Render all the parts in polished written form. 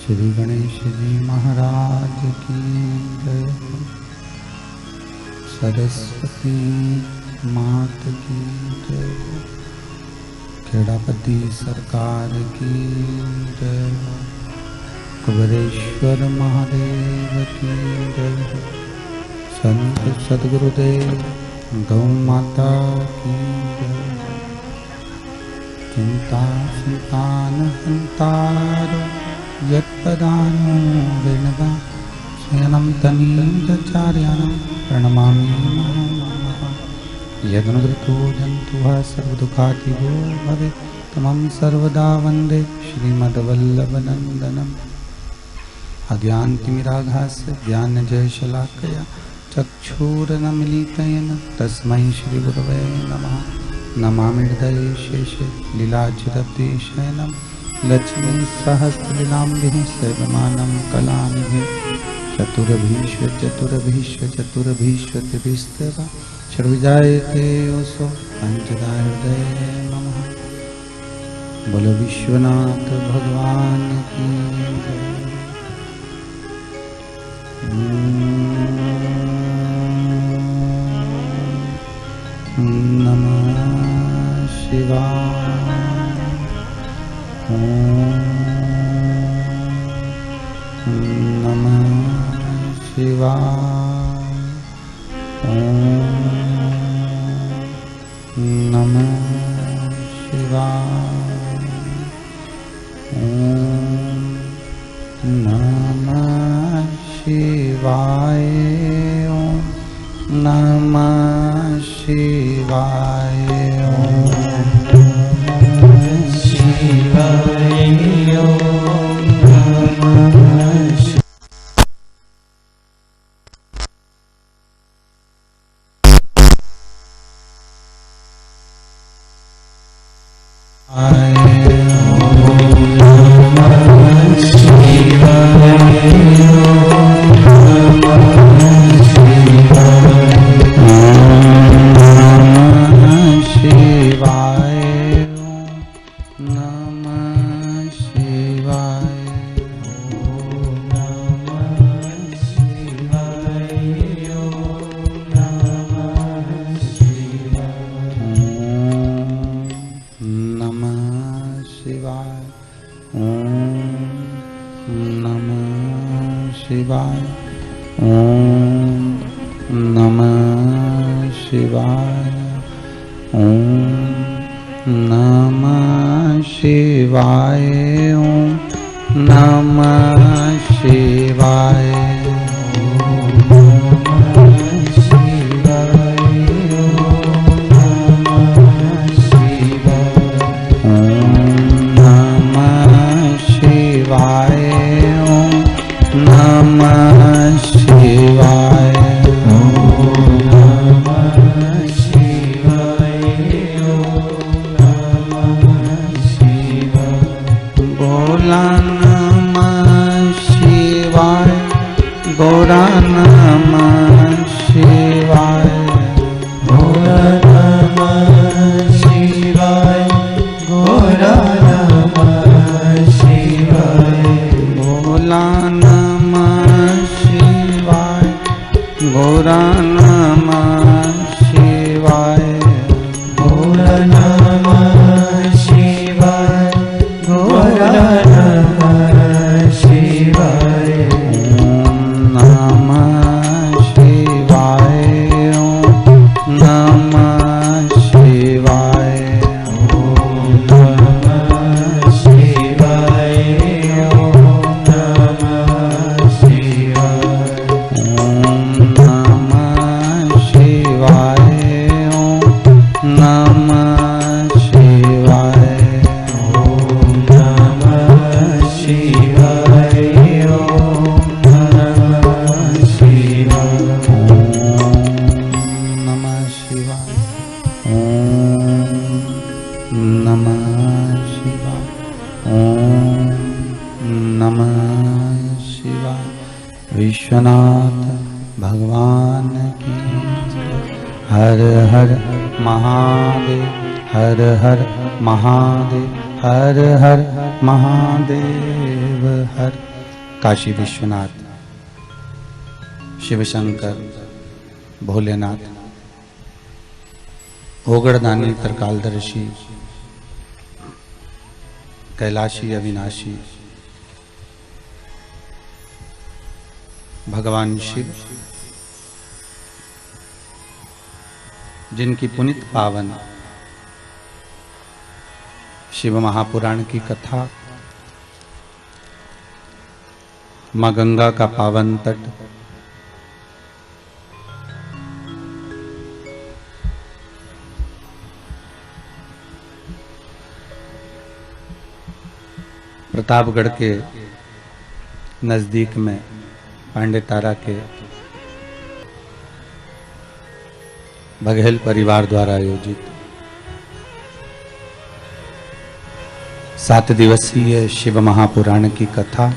श्री गणेश जी महाराज की जय। सरस्वती मात की जय। खेड़ापति सरकार की जय। कुबेरेश्वर महादेव की जय। संत सद्गुरुदेव गौ माता की जय। चिंता संतान हंतारो यत्पदानो वेणदा शयनं तनीन्द्रचार्याणां प्रणमामि महामनः। यदनुवृतो जन्तुः सर्वदुःखातिगो भवेत् तमं सर्वदा वन्दे श्रीमद्वल्लभनन्दनम्। अज्ञानतिमिराघास्य ज्ञानजयशलाकया चक्षुरुन्मीलितेन तस्मै श्रीगुरवे नमः। नमामि हृदये शेषे लीलाच्युतशयनं लक्ष्मीसहस्रलीलाम्बिः सेवमानं कलानिधिं। चतुरभीष्वतिभिस्तवा षड्विजायते योऽसो पञ्चदा हृदये नमः। बोलो विश्वनाथ भगवान की जय। नमः शिवाय। नमः शिवाय। नमः शिवाय। नमः शिवाय। नमः शिवाय। विश्वनाथ भगवान की जय। हर हर महादेव। हर हर महादेव। हर हर महादेव। हर काशी विश्वनाथ, शिव शंकर, भोलेनाथ, ओगड़दानी, त्रिकालदर्शी, कैलाशी, अविनाशी, भगवान शिव, जिनकी पुनित पावन शिव महापुराण की कथा, मां गंगा का पावन तट, प्रतापगढ़ के नजदीक में पांडे तारा के बघेल परिवार द्वारा आयोजित 7 दिवसीय शिव महापुराण की कथा,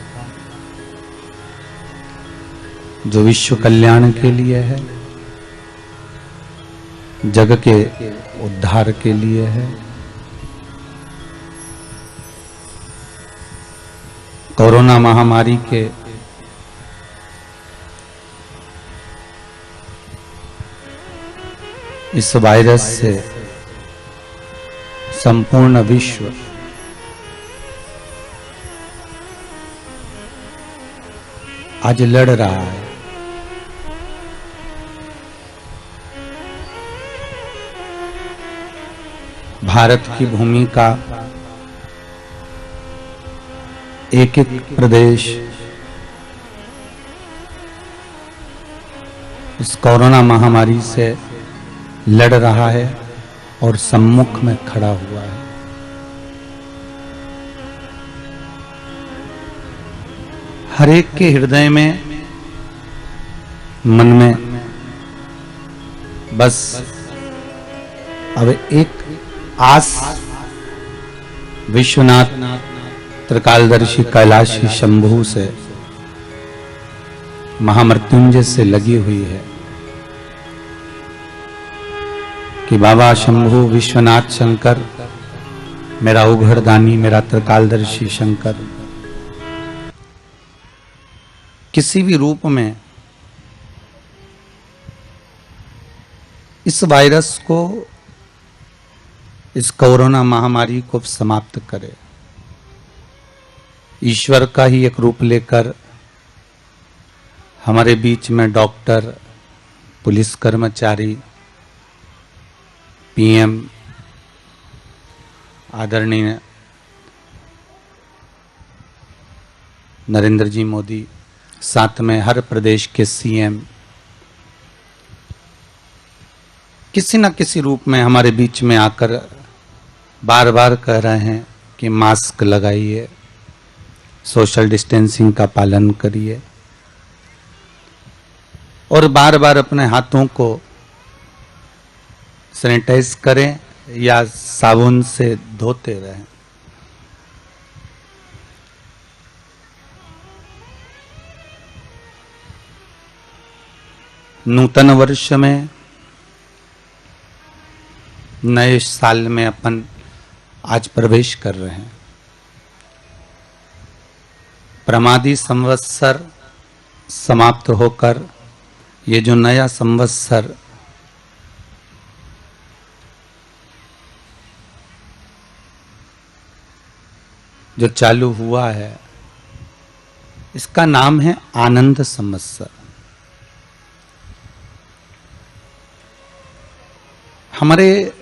जो विश्व कल्याण के लिए है, जग के उद्धार के लिए है। कोरोना महामारी के इस वायरस से संपूर्ण विश्व आज लड़ रहा है। भारत की भूमि का एक एक प्रदेश इस कोरोना महामारी से लड़ रहा है और सम्मुख में खड़ा हुआ है। हर एक के हृदय में, मन में बस अब एक आस, विश्वनाथ, त्रिकालदर्शी, कैलाशी, शंभू से, महामृत्युंजय से लगी हुई है कि बाबा शंभू, विश्वनाथ, शंकर, मेरा उघड़दानी, मेरा त्रिकालदर्शी शंकर किसी भी रूप में इस वायरस को, इस कोरोना महामारी को समाप्त करे। ईश्वर का ही एक रूप लेकर हमारे बीच में डॉक्टर, पुलिस कर्मचारी, पीएम आदरणीय नरेंद्र जी मोदी, साथ में हर प्रदेश के सीएम किसी न किसी रूप में हमारे बीच में आकर बार बार कह रहे हैं कि मास्क लगाइए, सोशल डिस्टेंसिंग का पालन करिए और बार बार अपने हाथों को सैनिटाइज करें या साबुन से धोते रहें। नूतन वर्ष में, नए साल में अपन आज प्रवेश कर रहे हैं। प्रमादी संवत्सर समाप्त होकर ये जो नया संवत्सर जो चालू हुआ है, इसका नाम है आनंद संवत्सर। हमारे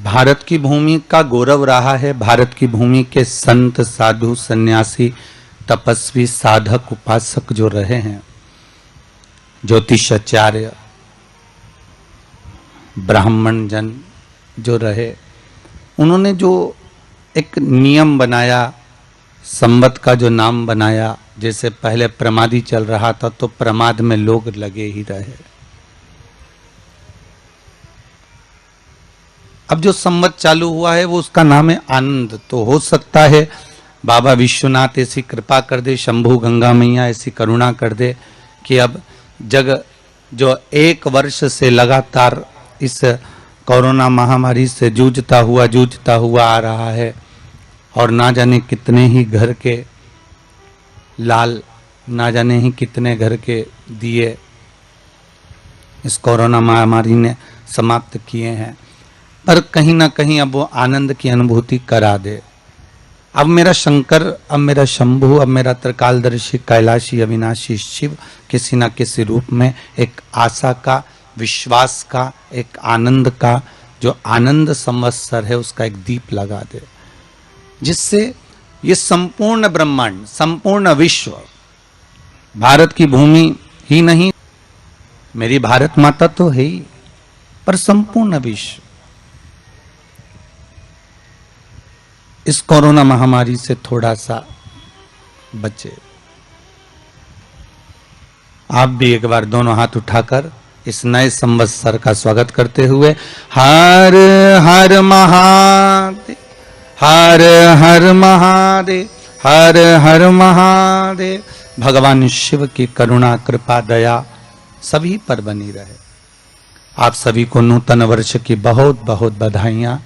भारत की भूमि का गौरव रहा है। भारत की भूमि के संत, साधु, सन्यासी, तपस्वी, साधक, उपासक जो रहे हैं, ज्योतिषाचार्य, ब्राह्मण जन जो रहे, उन्होंने जो एक नियम बनाया, संवत का जो नाम बनाया, जैसे पहले प्रमादी चल रहा था तो प्रमाद में लोग लगे ही रहे। अब जो संवत चालू हुआ है वो उसका नाम है आनंद। तो हो सकता है बाबा विश्वनाथ ऐसी कृपा कर दे, शंभू गंगा मैया ऐसी करुणा कर दे कि अब जग जो 1 वर्ष से लगातार इस कोरोना महामारी से जूझता हुआ आ रहा है और ना जाने कितने ही घर के लाल ना जाने ही कितने घर के दिए इस कोरोना महामारी ने समाप्त किए हैं, पर कहीं ना कहीं अब वो आनंद की अनुभूति करा दे। अब मेरा शंकर, अब मेरा शंभु, अब मेरा त्रिकालदर्शी कैलाशी अविनाशी शिव किसी ना किसी रूप में एक आशा का, विश्वास का, एक आनंद का, जो आनंद संवत्सर है उसका एक दीप लगा दे, जिससे ये संपूर्ण ब्रह्मांड, संपूर्ण विश्व, भारत की भूमि ही नहीं, मेरी भारत माता तो है ही, पर संपूर्ण विश्व इस कोरोना महामारी से थोड़ा सा बचे। आप भी एक बार दोनों हाथ उठाकर इस नए संवत्सर का स्वागत करते हुए हर हर महादेव, हर हर महादेव, हर हर महादेव। भगवान शिव की करुणा, कृपा, दया सभी पर बनी रहे। आप सभी को नूतन वर्ष की बहुत बहुत बधाइयां।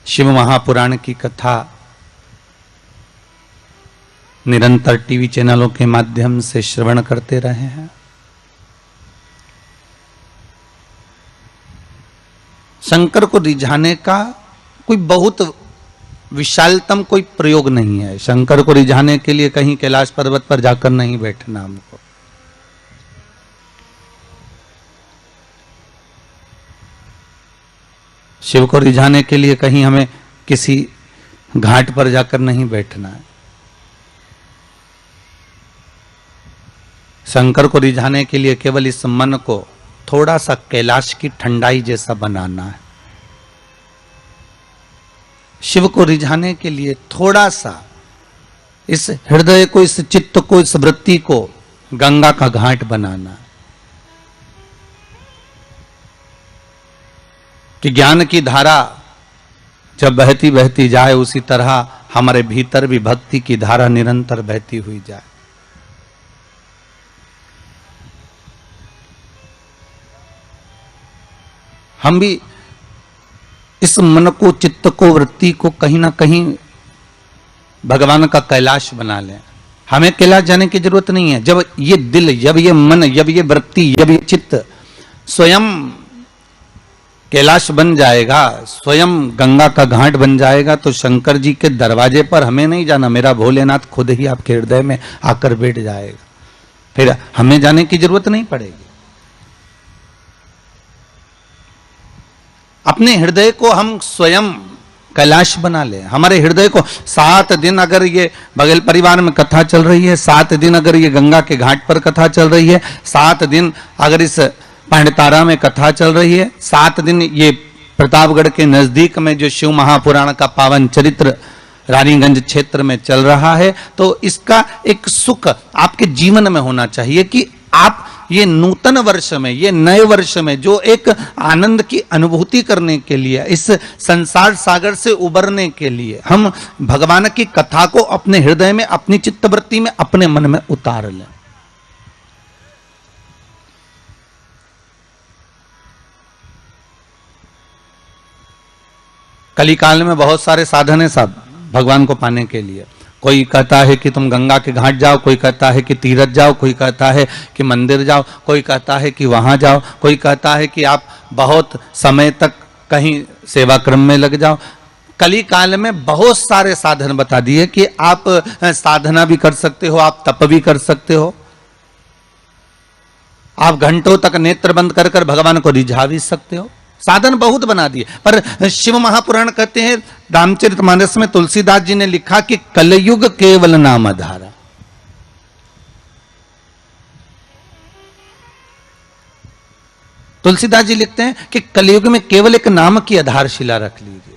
शिव महापुराण की कथा निरंतर टीवी चैनलों के माध्यम से श्रवण करते रहे हैं। शंकर को रिझाने का कोई बहुत विशालतम कोई प्रयोग नहीं है। शंकर को रिझाने के लिए कहीं कैलाश पर्वत पर जाकर नहीं बैठना हमको। शिव को रिझाने के लिए कहीं हमें किसी घाट पर जाकर नहीं बैठना है। शंकर को रिझाने के लिए केवल इस मन को थोड़ा सा कैलाश की ठंडाई जैसा बनाना है। शिव को रिझाने के लिए थोड़ा सा इस हृदय को, इस चित्त को, इस वृत्ति को गंगा का घाट बनाना है कि ज्ञान की धारा जब बहती बहती जाए उसी तरह हमारे भीतर भी भक्ति की धारा निरंतर बहती हुई जाए। हम भी इस मन को, चित्त को, वृत्ति को कहीं ना कहीं भगवान का कैलाश बना लें। हमें कैलाश जाने की जरूरत नहीं है। जब ये दिल, जब ये मन, जब ये वृत्ति, जब ये चित्त स्वयं कैलाश बन जाएगा, स्वयं गंगा का घाट बन जाएगा, तो शंकर जी के दरवाजे पर हमें नहीं जाना, मेरा भोलेनाथ खुद ही आपके हृदय में आकर बैठ जाएगा। फिर हमें जाने की जरूरत नहीं पड़ेगी। अपने हृदय को हम स्वयं कैलाश बना ले। हमारे हृदय को 7 दिन अगर ये बगल परिवार में कथा चल रही है, 7 दिन अगर ये गंगा के घाट पर कथा चल रही है, 7 दिन अगर इस पांडतारा में कथा चल रही है, 7 दिन ये प्रतापगढ़ के नजदीक में जो शिव महापुराण का पावन चरित्र रानीगंज क्षेत्र में चल रहा है, तो इसका एक सुख आपके जीवन में होना चाहिए कि आप ये नूतन वर्ष में, ये नए वर्ष में जो एक आनंद की अनुभूति करने के लिए, इस संसार सागर से उबरने के लिए हम भगवान की कथा को अपने हृदय में, अपनी चित्तवृत्ति में, अपने मन में उतार लें। कलिकाल में बहुत सारे साधन है सब भगवान को पाने के लिए। कोई कहता है कि तुम गंगा के घाट जाओ, कोई कहता है कि तीरथ जाओ, कोई कहता है कि मंदिर जाओ, कोई कहता है कि वहां जाओ, कोई कहता है कि आप बहुत समय तक कहीं सेवा क्रम में लग जाओ। कली काल में बहुत सारे साधन बता दिए कि आप साधना भी कर सकते हो, आप तप भी कर सकते हो, आप घंटों तक नेत्र बंद कर कर भगवान को रिझा भी सकते हो। साधन बहुत बना दिए। पर शिव महापुराण कहते हैं, रामचरितमानस में तुलसीदास जी ने लिखा कि कलयुग केवल नाम आधारा। तुलसीदास जी लिखते हैं कि कलयुग में केवल एक नाम की आधारशिला रख लीजिए।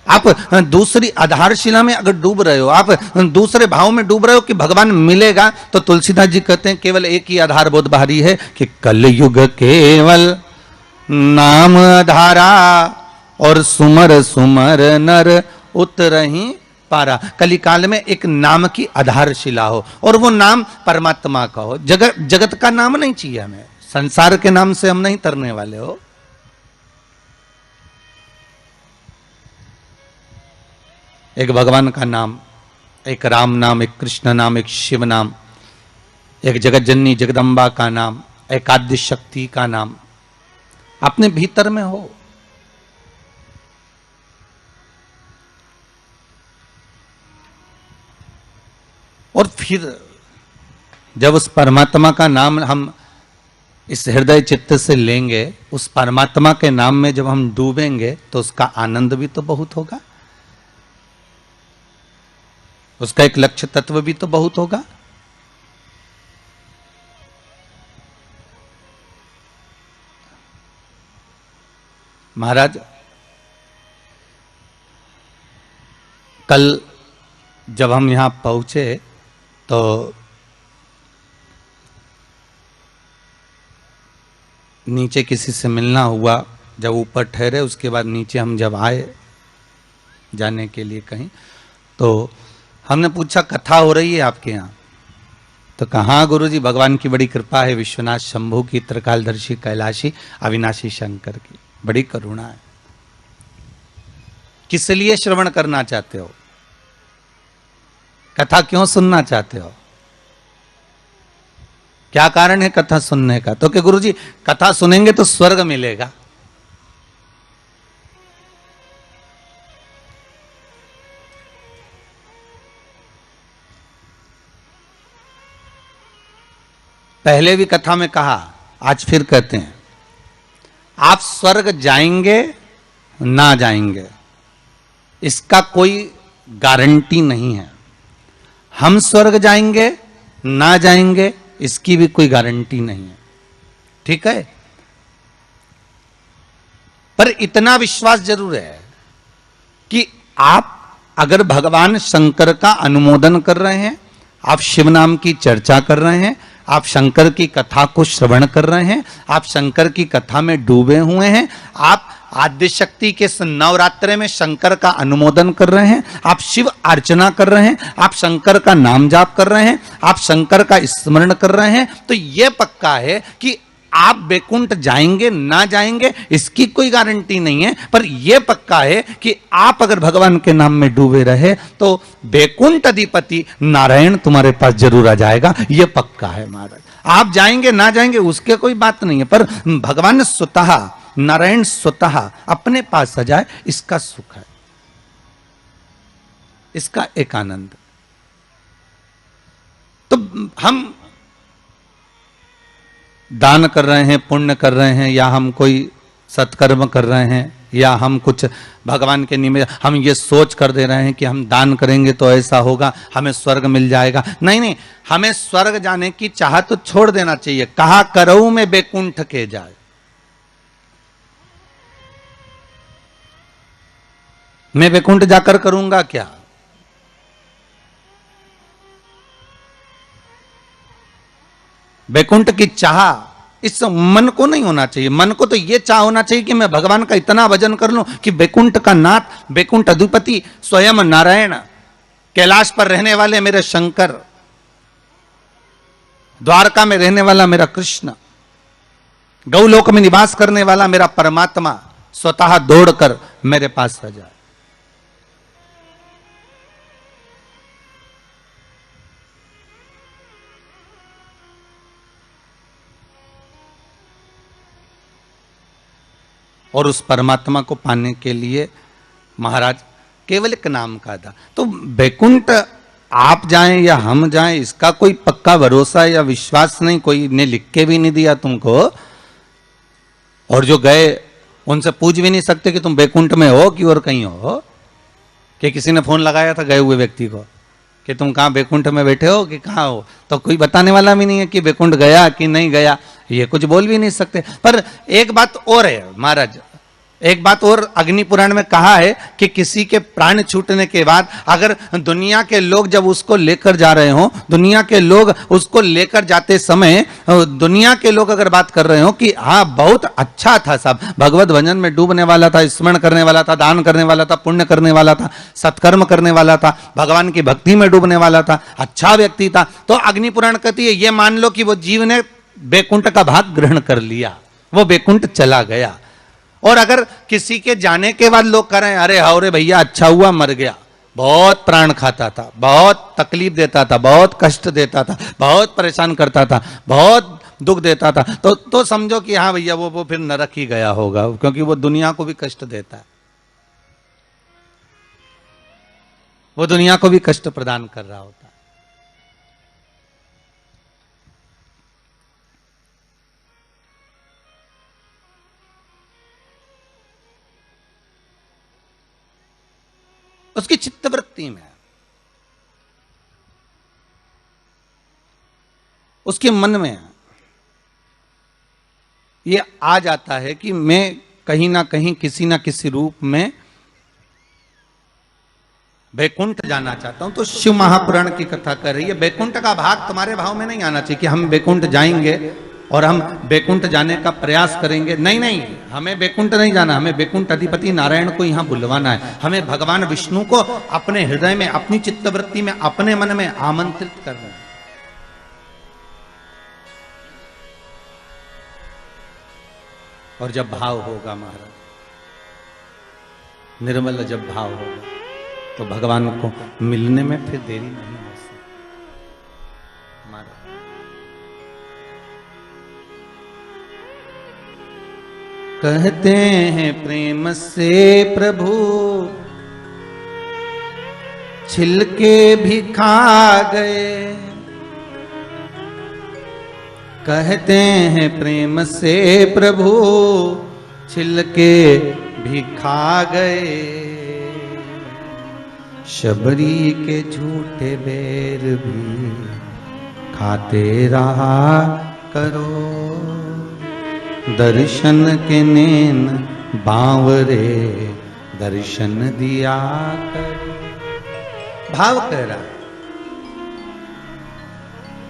आप दूसरी आधारशिला में अगर डूब रहे हो, आप दूसरे भाव में डूब रहे हो कि भगवान मिलेगा, तो तुलसीदास जी कहते हैं केवल एक ही आधार बहुत भारी है कि कलयुग केवल नाम धारा और सुमर सुमर नर उतरहि पारा। कलिकाल में एक नाम की आधारशिला हो और वो नाम परमात्मा का हो। जगत का नाम नहीं चाहिए हमें, संसार के नाम से हम नहीं तरने वाले हो। एक भगवान का नाम एक राम नाम, एक कृष्ण नाम, एक शिव नाम, एक जगत जननी जगदम्बा का नाम, एक आद्य शक्ति का नाम अपने भीतर में हो। और फिर जब उस परमात्मा का नाम हम इस हृदय चित्त से लेंगे, उस परमात्मा के नाम में जब हम डूबेंगे तो उसका आनंद भी तो बहुत होगा, उसका एक लक्ष्य तत्व भी तो बहुत होगा। महाराज कल जब हम यहां पहुंचे तो नीचे किसी से मिलना हुआ, जब ऊपर ठहरे उसके बाद नीचे हम जब आए जाने के लिए कहीं, तो हमने पूछा कथा हो रही है आपके यहाँ? तो कहा गुरुजी भगवान की बड़ी कृपा है, विश्वनाथ शंभू की, त्रिकालदर्शी कैलाशी अविनाशी शंकर की बड़ी करुणा है। किस लिए श्रवण करना चाहते हो? कथा क्यों सुनना चाहते हो? क्या कारण है कथा सुनने का? तो कि गुरुजी कथा सुनेंगे तो स्वर्ग मिलेगा। पहले भी कथा में कहा, आज फिर कहते हैं, आप स्वर्ग जाएंगे ना जाएंगे इसका कोई गारंटी नहीं है। हम स्वर्ग जाएंगे ना जाएंगे इसकी भी कोई गारंटी नहीं है, ठीक है? पर इतना विश्वास जरूर है कि आप अगर भगवान शंकर का अनुमोदन कर रहे हैं, आप शिव नाम की चर्चा कर रहे हैं, आप शंकर की कथा को श्रवण कर रहे हैं, आप शंकर की कथा में डूबे हुए हैं, आप आद्य शक्ति के नवरात्रे में शंकर का अनुमोदन कर रहे हैं, आप शिव अर्चना कर रहे हैं, आप शंकर का नाम जाप कर रहे हैं, आप शंकर का स्मरण कर रहे हैं, तो यह पक्का है कि आप बैकुंठ जाएंगे ना जाएंगे इसकी कोई गारंटी नहीं है। पर यह पक्का है कि आप अगर भगवान के नाम में डूबे रहे तो बैकुंठ अधिपति नारायण तुम्हारे पास जरूर आ जाएगा, यह पक्का है महाराज। आप जाएंगे ना जाएंगे उसके कोई बात नहीं है, पर भगवान स्वतः, नारायण स्वतः अपने पास आ जाए, इसका सुख है, इसका एक आनंद। तो हम दान कर रहे हैं, पुण्य कर रहे हैं, या हम कोई सत्कर्म कर रहे हैं, या हम कुछ भगवान के निमित्त हम ये सोच कर दे रहे हैं कि हम दान करेंगे तो ऐसा होगा, हमें स्वर्ग मिल जाएगा। नहीं नहीं, हमें स्वर्ग जाने की चाहत तो छोड़ देना चाहिए। कहा करऊ में बैकुंठ के जाए, मैं बैकुंठ जाकर करूंगा क्या? बैकुंठ की चाह इस मन को नहीं होना चाहिए। मन को तो यह चाह होना चाहिए कि मैं भगवान का इतना भजन कर लूं कि बैकुंठ का नाथ, बैकुंठ अधिपति स्वयं नारायण, कैलाश पर रहने वाले मेरे शंकर, द्वारका में रहने वाला मेरा कृष्ण, गौलोक में निवास करने वाला मेरा परमात्मा स्वतः दौड़कर मेरे पास आ जाए। और उस परमात्मा को पाने के लिए महाराज केवल एक नाम का था। तो बैकुंठ आप जाएं या हम जाएं इसका कोई पक्का भरोसा या विश्वास नहीं, कोई ने लिख के भी नहीं दिया तुमको। और जो गए उनसे पूछ भी नहीं सकते कि तुम बैकुंठ में हो कि और कहीं हो, कि किसी ने फोन लगाया था गए हुए व्यक्ति को कि तुम कहाँ बैकुंठ में बैठे हो कि कहाँ हो, तो कोई बताने वाला भी नहीं है कि बैकुंठ गया कि नहीं गया, ये कुछ बोल भी नहीं सकते। पर एक बात और है महाराज, एक बात और अग्नि पुराण में कहा है कि किसी के प्राण छूटने के बाद अगर दुनिया के लोग जब उसको लेकर जा रहे हो, दुनिया के लोग उसको लेकर जाते समय दुनिया के लोग अगर बात कर रहे हो कि हाँ बहुत अच्छा था साहब, भगवत भजन में डूबने वाला था, स्मरण करने वाला था, दान करने वाला था, पुण्य करने वाला था, सत्कर्म करने वाला था, भगवान की भक्ति में डूबने वाला था, अच्छा व्यक्ति था, तो अग्नि पुराण कहती है ये मान लो कि वो जीव ने बैकुंठ का भाग ग्रहण कर लिया, वो बैकुंठ चला गया। और अगर किसी के जाने के बाद लोग कह रहे हैं अरे हाउ रे भैया अच्छा हुआ मर गया, बहुत प्राण खाता था, बहुत तकलीफ देता था, बहुत कष्ट देता था, बहुत परेशान करता था, बहुत दुख देता था, तो समझो कि हाँ भैया वो फिर नरक ही गया होगा, क्योंकि वो दुनिया को भी कष्ट देता है, वो दुनिया को भी कष्ट प्रदान कर रहा होता है। उसकी चित्तवृत्ति में, उसके मन में ये आ जाता है कि मैं कहीं ना कहीं किसी ना किसी रूप में बैकुंठ जाना चाहता हूं। तो शिव महापुराण की कथा कर रही है, बैकुंठ का भाग तुम्हारे भाव में नहीं आना चाहिए कि हम बैकुंठ जाएंगे और हम बैकुंठ जाने का प्रयास करेंगे। नहीं नहीं, हमें बैकुंठ नहीं जाना, हमें बैकुंठ अधिपति नारायण को यहां बुलवाना है। हमें भगवान विष्णु को अपने हृदय में, अपनी चित्तवृत्ति में, अपने मन में आमंत्रित करना है। और जब भाव होगा महाराज, निर्मल जब भाव होगा, तो भगवान को मिलने में फिर देरी नहीं हो सकती। कहते हैं प्रेम से प्रभु छिलके भी खा गए, कहते हैं प्रेम से प्रभु छिलके भी खा गए, शबरी के झूठे बैर भी खाते रहा करो, दर्शन के नैन बांवरे दर्शन दिया करो। भाव कह रहा,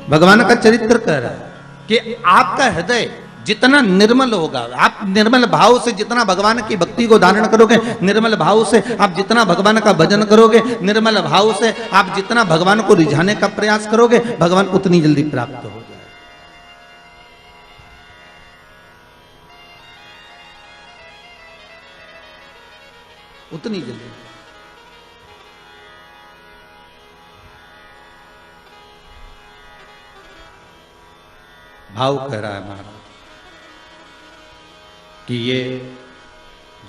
भगवान का चरित्र कह रहा कि आपका हृदय जितना निर्मल होगा, आप निर्मल भाव से जितना भगवान की भक्ति को धारण करोगे, निर्मल भाव से आप जितना भगवान का भजन करोगे, निर्मल भाव से आप जितना भगवान को रिझाने का प्रयास करोगे, भगवान उतनी जल्दी प्राप्त हो जाए। उतनी जल्दी। भाव कह रहा है महाराज कि ये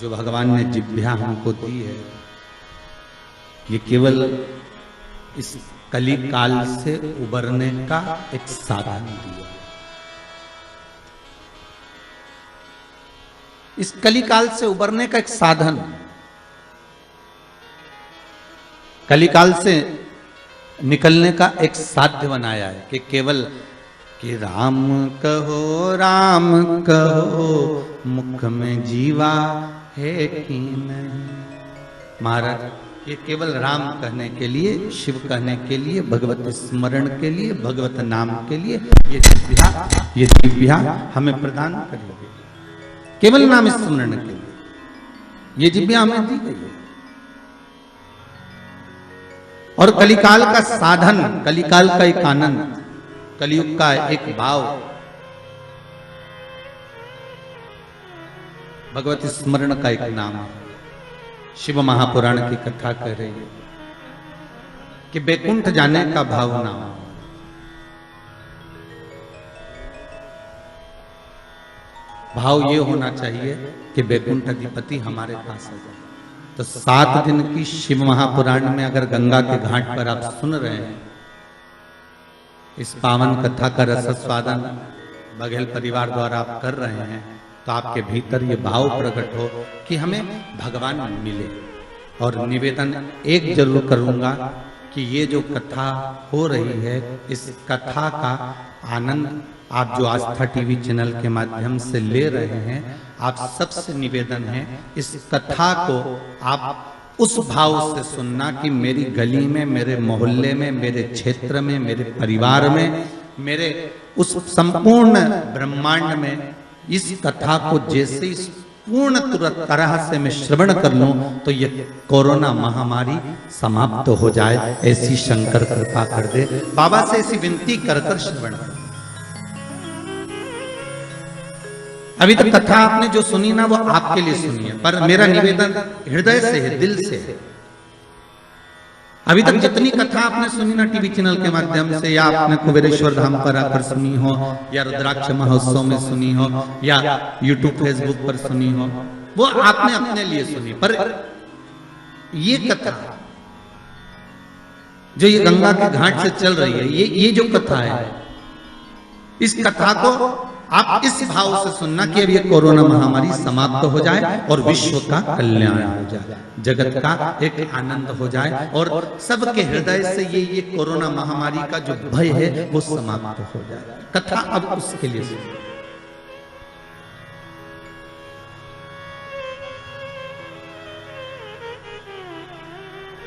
जो भगवान ने जिह्वा हमको दी है, ये केवल इस कली काल से उबरने का एक साधन दिया। इस कली काल से उबरने का एक साधन, कली काल से निकलने का एक साध्य बनाया है कि केवल कि राम कहो मुख में जीवा है कि नहीं। महाराज ये केवल राम कहने के लिए, शिव कहने के लिए, भगवत स्मरण के लिए, भगवत नाम के लिए ये जिह्वा हमें प्रदान करेगी। केवल नाम स्मरण के लिए ये जिह्वा हमें दी गई है। और कलिकाल का साधन, कलिकाल का एक आनंद, कलियुग का एक भाव भगवत स्मरण का एक नाम है। शिव महापुराण की कथा कह रही है कि बैकुंठ जाने का भाव ना हो। भाव ये होना चाहिए कि बैकुंठ अधिपति हमारे पास आ जाए। तो 7 दिन की शिव महापुराण में अगर गंगा के घाट पर आप सुन रहे हैं, इस पावन कथा का रसस्वादन बघेल परिवार द्वारा आप कर रहे हैं, तो आपके भीतर ये भाव प्रकट हो कि हमें भगवान मिले। और निवेदन एक जरूर करूंगा कि ये जो कथा हो रही है, इस कथा का आनंद आप जो आस्था टीवी चैनल के माध्यम से ले रहे हैं, आप सबसे निवेदन है इस कथा को आप उस भाव से सुनना कि मेरी गली में, मेरे मोहल्ले में, मेरे क्षेत्र में, मेरे परिवार में, मेरे उस संपूर्ण ब्रह्मांड में इस कथा को जैसे इस पूर्ण तरह से मैं श्रवण कर लूं तो ये कोरोना महामारी समाप्त हो जाए, ऐसी शंकर कृपा कर दे। बाबा से ऐसी विनती कर कर श्रवण। अभी तक कथा आपने जो सुनी ना, वो आपके लिए सुनी है, पर मेरा निवेदन हृदय से है, दिल से है अभी तक जितनी कथा आपने सुनी ना टीवी चैनल के माध्यम से, या आपने कुबेरेश्वर धाम पर आकर सुनी हो, या रुद्राक्ष महोत्सव में सुनी हो, या यूट्यूब फेसबुक पर सुनी हो, वो आपने अपने लिए सुनी। पर ये कथा जो ये गंगा के घाट से चल रही है, ये जो कथा है, इस कथा को आप इस भाव से सुनना कि अब ये कोरोना महामारी समाप्त हो जाए और विश्व का कल्याण हो जाए, जगत का एक आनंद हो जाए और सबके हृदय से ये कोरोना महामारी का जो भय है वो समाप्त हो जाए। कथा अब उसके लिए सुनिए।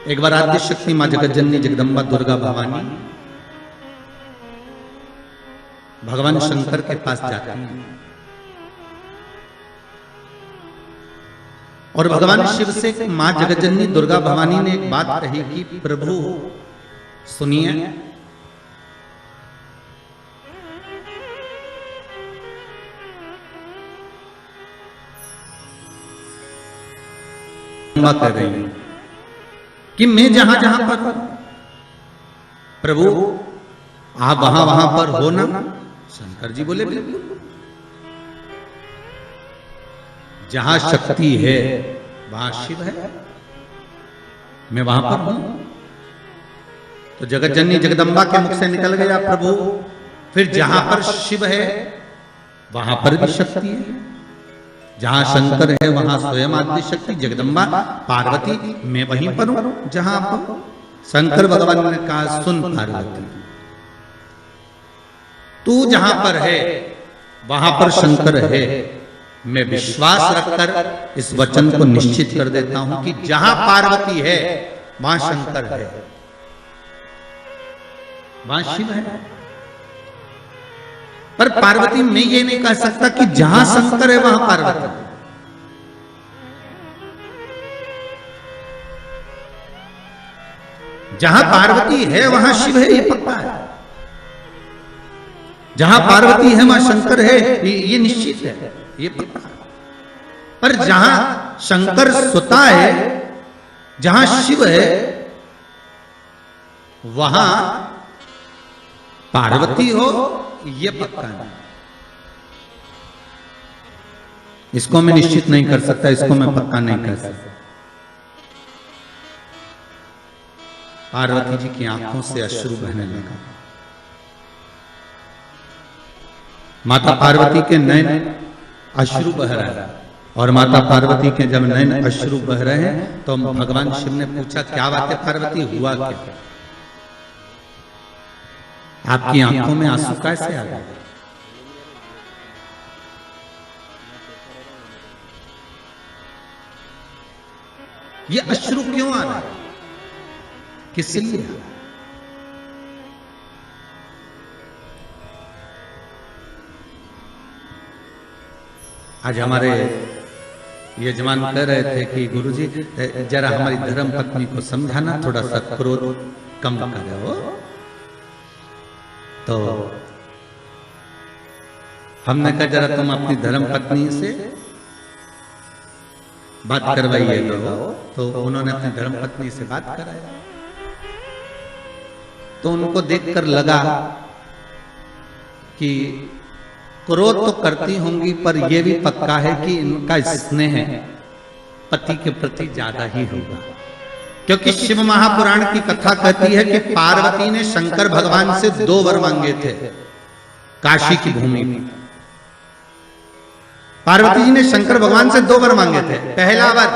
एक बार आद्य शक्ति मां जगत जननी जगदम्बा दुर्गा भवानी भगवान शंकर के पास जाती हैं और भगवान शिव से मां जगत जननी दुर्गा भवानी ने एक बात कही कि प्रभु सुनिए, कर रही है कि मैं जहां जहां पर प्रभु आप वहां वहां पर हो ना। शंकर जी बोले बिल्कुल, जहां शक्ति है वहां शिव है, मैं वहां पर हूं। तो जगत जननी जगदम्बा के मुख से निकल गया प्रभु, फिर जहां पर शिव है वहां पर भी शक्ति है, जहां शंकर है वहां स्वयं आदि शक्ति जगदम्बा पार्वती, मैं वहीं पर हूं जहां पर। शंकर भगवान ने कहा सुन पार्वती, तू जहां पर है वहां पर शंकर है। मैं विश्वास रखकर इस वचन को निश्चित कर देता हूं कि जहां पार्वती है वहां शंकर है, वहां शिव है। पर पार्वती मैं ये नहीं कह सकता कि जहां शंकर है वहां पार्वती है। जहां पार्वती है वहां शिव है, ये पक्का है। जहां पार्वती है वहां शंकर है, ये निश्चित है, ये पक्का है। पर जहां शंकर सुता है, जहां शिव है वहां पार्वती हो, ये पक्का है। इसको मैं निश्चित नहीं कर सकता, इसको मैं पक्का नहीं कर सकता। पार्वती जी की आंखों से अश्रु बहने लगा। माता पार्वती के नयन अश्रु बह रहे हैं, और माता पार्वती के जब नयन अश्रु बह रहे हैं तो भगवान शिव ने पूछा क्या बात है पार्वती, हुआ क्या? आपकी आंखों में आंसू कैसे आ गए? ये अश्रु क्यों आ रहा है, किस लिए? आज हमारे यजमान कह रहे थे कि गुरुजी जरा हमारी धर्म पत्नी को समझाना, थोड़ा सा क्रोध कम करे हो। तो हमने कहा जरा तुम अपनी धर्म पत्नी से बात करवाइए। तो उन्होंने अपनी धर्म पत्नी से बात कराया, तो उनको देखकर लगा कि क्रोध तो करती होंगी, पर यह भी पक्का है कि इनका स्नेह पति के प्रति ज्यादा ही होगा। क्योंकि शिव महापुराण की कथा कहती है कि पार्वती ने शंकर भगवान से 2 वर मांगे थे काशी की भूमि में। पार्वती जी ने शंकर भगवान से 2 वर मांगे थे। पहला वर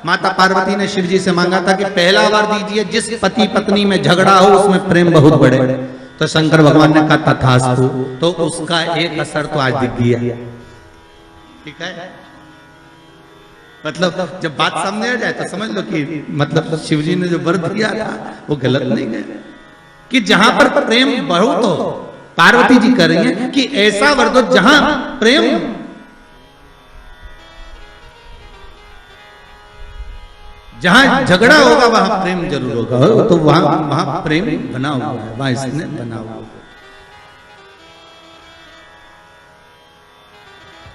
माता पार्वती ने शिव जी से मांगा था कि पहला वर दीजिए जिस पति पत्नी में झगड़ा हो उसमें प्रेम बहुत बढ़े। तो शंकर भगवान ने कहा तथास्तु। तो उसका एक असर तो आज दिख गया, ठीक है। मतलब जब बात सामने आ जाए तो समझ लो कि मतलब शिव जी ने जो वर दिया था वो गलत नहीं है, कि जहां पर प्रेम बहुत हो, पार्वती जी कह रही है कि ऐसा वर दो जहां प्रेम, जहां झगड़ा होगा वहां प्रेम जरूर होगा। तो वहां प्रेम बना हुआ है, वहां इसने बना हुआ है।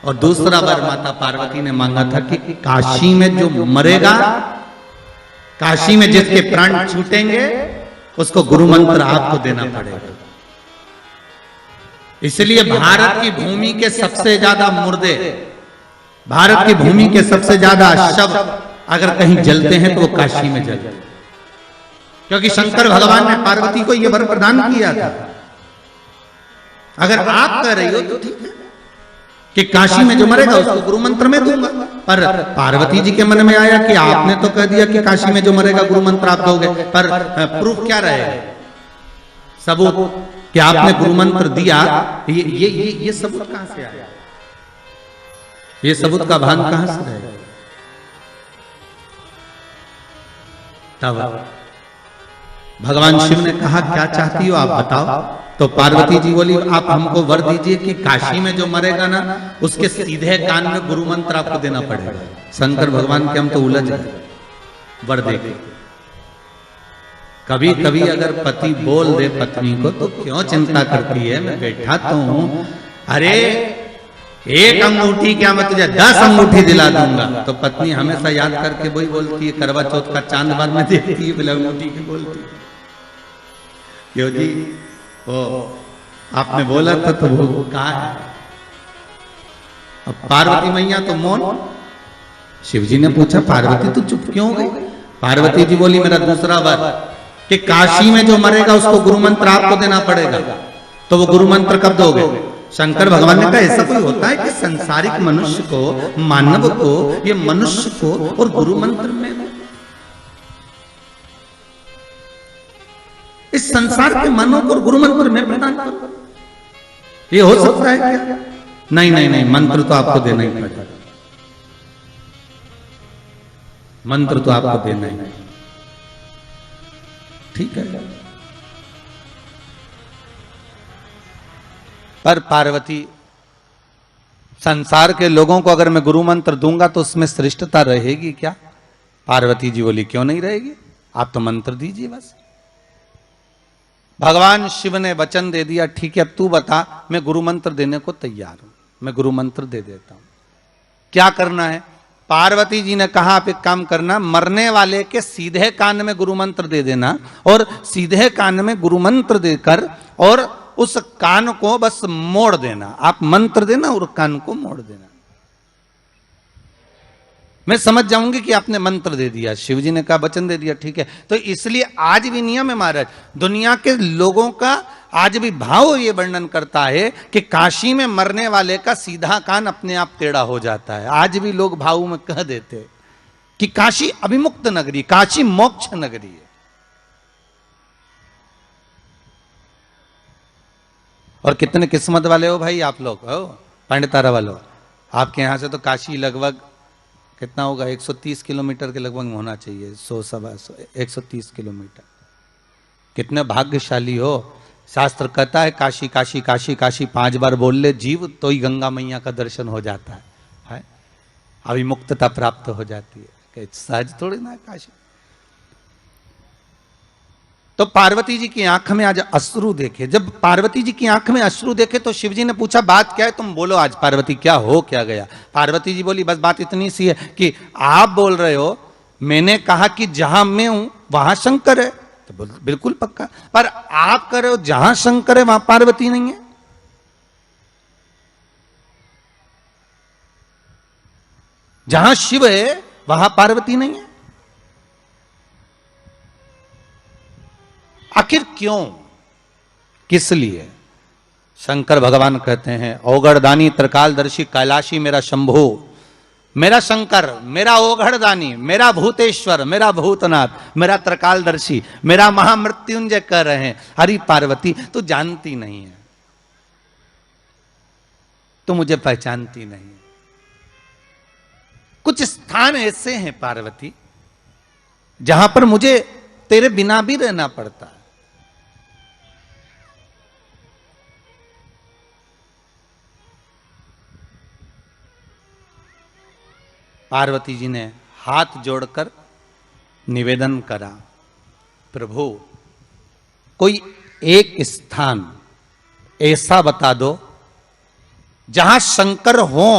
और दूसरा बार माता पार्वती ने मांगा था कि काशी में जो मरेगा काशी में जिसके प्राण छूटेंगे उसको गुरु मंत्र आपको देना पड़ेगा। इसलिए भारत की भूमि के सबसे ज्यादा मुर्दे, भारत की भूमि के सबसे ज्यादा शव अगर कहीं जलते हैं तो वो काशी में जलते हैं, क्योंकि शंकर भगवान ने पार्वती को यह वर प्रदान किया था। अगर आप कह रही हो तो ठीक है कि काशी में जो मरेगा उसको गुरु मंत्र में दूंगा, पर पार्वती जी के मन में आया कि आपने तो कह दिया कि काशी में जो मरेगा गुरु मंत्र आप दोगे, पर प्रूफ क्या रहेगा, सबूत कि आपने गुरु मंत्र दिया, ये सबूत कहां से आया, ये सबूत का भान कहां से रहेगा। तब भगवान शिव ने कहा क्या चाहती हो आप बताओ। तो पार्वती जी बोली आप हमको वर दीजिए कि काशी में जो मरेगा ना उसके सीधे कान में गुरु मंत्र आपको देना पड़ेगा। शंकर भगवान के हम तो उलझ गए, वर दे के। कभी कभी अगर पति बोल दे पत्नी को तो क्यों चिंता करती है, मैं बैठा तो हूं, अरे एक अंगूठी क्या मैं तुझे 10 अंगूठी दिला दूंगा। तो पत्नी हमेशा याद करके वही बोलती है, करवा चौथ का चांद बाद में देखती है, बिना अंगूठी की बोलती है, क्यों जी वो आपने बोला था तो वो कहा है। अब पार्वती मैया तो मौन। शिव जी ने पूछा पार्वती तू चुप क्यों गई। पार्वती जी बोली मेरा दूसरा वर कि काशी में जो मरेगा उसको गुरु मंत्र आपको देना पड़ेगा। तो वो गुरु मंत्र कब दोगे। शंकर भगवान ने कहा ऐसा कोई होता है कि संसारिक मनुष्य को, मानव को, ये मनुष्य को और गुरु मंत्र में, इस संसार के मनों को गुरु मंत्र में प्रदान करो, ये हो सकता है क्या। नहीं नहीं नहीं, मंत्र तो आपको देना ही पड़ेगा, मंत्र तो आपको देना ही, ठीक है। पर पार्वती संसार के लोगों को अगर मैं गुरु मंत्र दूंगा तो उसमें श्रेष्ठता रहेगी क्या। पार्वती जी बोली क्यों नहीं रहेगी, आप तो मंत्र दीजिए बस। भगवान शिव ने वचन दे दिया ठीक है अब तू बता, मैं गुरु मंत्र देने को तैयार हूं, मैं गुरु मंत्र दे देता हूं। क्या करना है। पार्वती जी ने कहा आप एक काम करना, मरने वाले के सीधे कान में गुरु मंत्र दे देना और सीधे कान में गुरु मंत्र देकर और उस कान को बस मोड़ देना। आप मंत्र देना और कान को मोड़ देना, मैं समझ जाऊंगी कि आपने मंत्र दे दिया। शिव जी ने कहा वचन दे दिया ठीक है। तो इसलिए आज भी नियम है महाराज, दुनिया के लोगों का आज भी भाव ये वर्णन करता है कि काशी में मरने वाले का सीधा कान अपने आप टेढ़ा हो जाता है। आज भी लोग भाव में कह देते कि काशी अभिमुक्त नगरी, काशी मोक्ष नगरी है। और कितने किस्मत वाले हो भाई आप लोग, हो पंडितारा वालों। आपके यहां से तो काशी लगभग कितना होगा, 130 किलोमीटर के लगभग होना चाहिए, 130 किलोमीटर। कितने भाग्यशाली हो। शास्त्र कहता है काशी काशी काशी काशी 5 बार बोल ले जीव तो ही गंगा मैया का दर्शन हो जाता है? अभिमुक्तता प्राप्त हो जाती है, सहज थोड़ी ना है काशी। तो पार्वती जी की आंख में आज अश्रु देखे। जब पार्वती जी की आंख में अश्रु देखे तो शिव जी ने पूछा बात क्या है, तुम बोलो आज पार्वती क्या हो क्या गया। पार्वती जी बोली बस बात इतनी सी है कि आप बोल रहे हो, मैंने कहा कि जहां मैं हूं वहां शंकर है, तो बिल्कुल पक्का, पर आप कह रहे हो जहां शंकर है वहां पार्वती नहीं है। जहां शिव है वहां पार्वती नहीं है, आखिर क्यों, किस लिए। शंकर भगवान कहते हैं ओगढ़दानी त्रिकालदर्शी कैलाशी मेरा शंभु, मेरा शंकर, मेरा ओगढ़दानी, मेरा भूतेश्वर, मेरा भूतनाथ, मेरा त्रिकालदर्शी, मेरा महामृत्युंजय कह रहे हैं। हरि पार्वती तू जानती नहीं है, तू मुझे पहचानती नहीं है। कुछ स्थान ऐसे हैं पार्वती जहां पर मुझे तेरे बिना भी रहना पड़ता है। पार्वती जी ने हाथ जोड़कर निवेदन करा, प्रभु कोई एक स्थान ऐसा बता दो जहां शंकर हो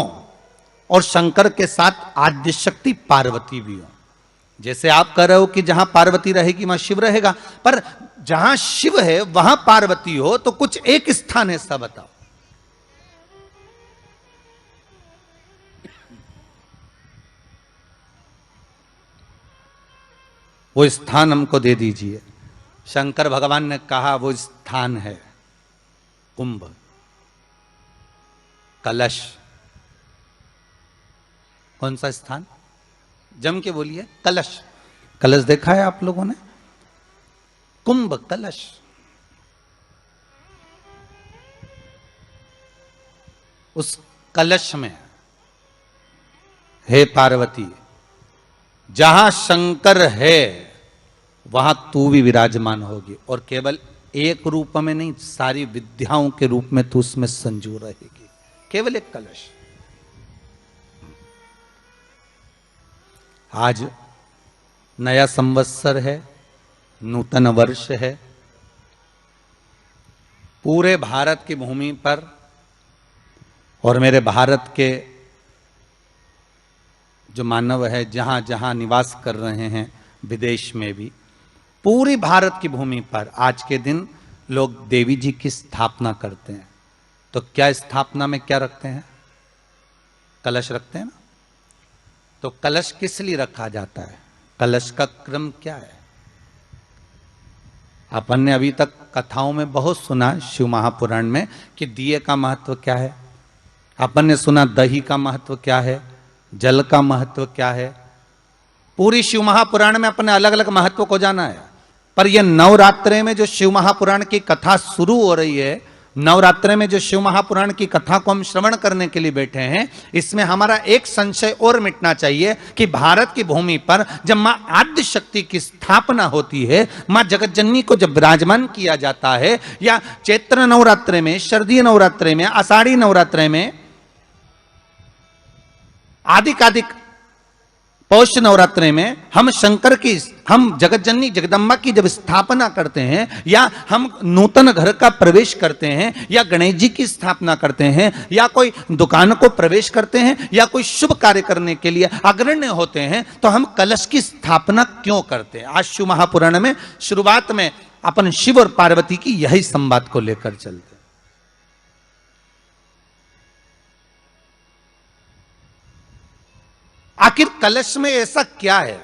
और शंकर के साथ आद्य शक्ति पार्वती भी हो। जैसे आप कह रहे हो कि जहां पार्वती रहेगी वहां शिव रहेगा, पर जहां शिव है वहां पार्वती हो तो कुछ एक स्थान ऐसा बताओ। वो स्थान हमको दे दीजिए। शंकर भगवान ने कहा वो स्थान है कुंभ, कलश। कौन सा स्थान? जम के बोलिए। कलश। कलश देखा है आप लोगों ने? कुंभ कलश। उस कलश में हे पार्वती, जहां शंकर है वहां तू भी विराजमान होगी, और केवल एक रूप में नहीं, सारी विद्याओं के रूप में तू उसमें संजू रहेगी। केवल एक कलश। आज नया संवत्सर है, नूतन वर्ष है। पूरे भारत की भूमि पर और मेरे भारत के जो मानव है जहां जहां निवास कर रहे हैं, विदेश में भी, पूरी भारत की भूमि पर आज के दिन लोग देवी जी की स्थापना करते हैं। तो क्या स्थापना में क्या रखते हैं? कलश रखते हैं ना। तो कलश किस लिए रखा जाता है? कलश का क्रम क्या है? अपन ने अभी तक कथाओं में बहुत सुना शिव महापुराण में कि दिए का महत्व क्या है। अपन ने सुना दही का महत्व क्या है, जल का महत्व क्या है। पूरी शिव महापुराण में अपने अलग अलग महत्व को जाना है। पर यह नवरात्रे में जो शिव महापुराण की कथा शुरू हो रही है, नवरात्रे में जो शिव महापुराण की कथा को हम श्रवण करने के लिए बैठे हैं, इसमें हमारा एक संशय और मिटना चाहिए कि भारत की भूमि पर जब मां आद्य शक्ति की स्थापना होती है, मां जगतजननी को जब विराजमान किया जाता है, या चैत्र नवरात्रे में, शरदीय नवरात्रे में, आषाढ़ी नवरात्रे में, आदिकादिक पौष नवरात्रे में हम शंकर की, हम जगतजननी जगदम्बा की जब स्थापना करते हैं, या हम नूतन घर का प्रवेश करते हैं, या गणेश जी की स्थापना करते हैं, या कोई दुकान को प्रवेश करते हैं, या कोई शुभ कार्य करने के लिए अग्रण्य होते हैं, तो हम कलश की स्थापना क्यों करते हैं? आज शिव महापुराण में शुरुआत में अपन शिव और पार्वती की यही संवाद को लेकर चलते। आखिर कलश में ऐसा क्या है?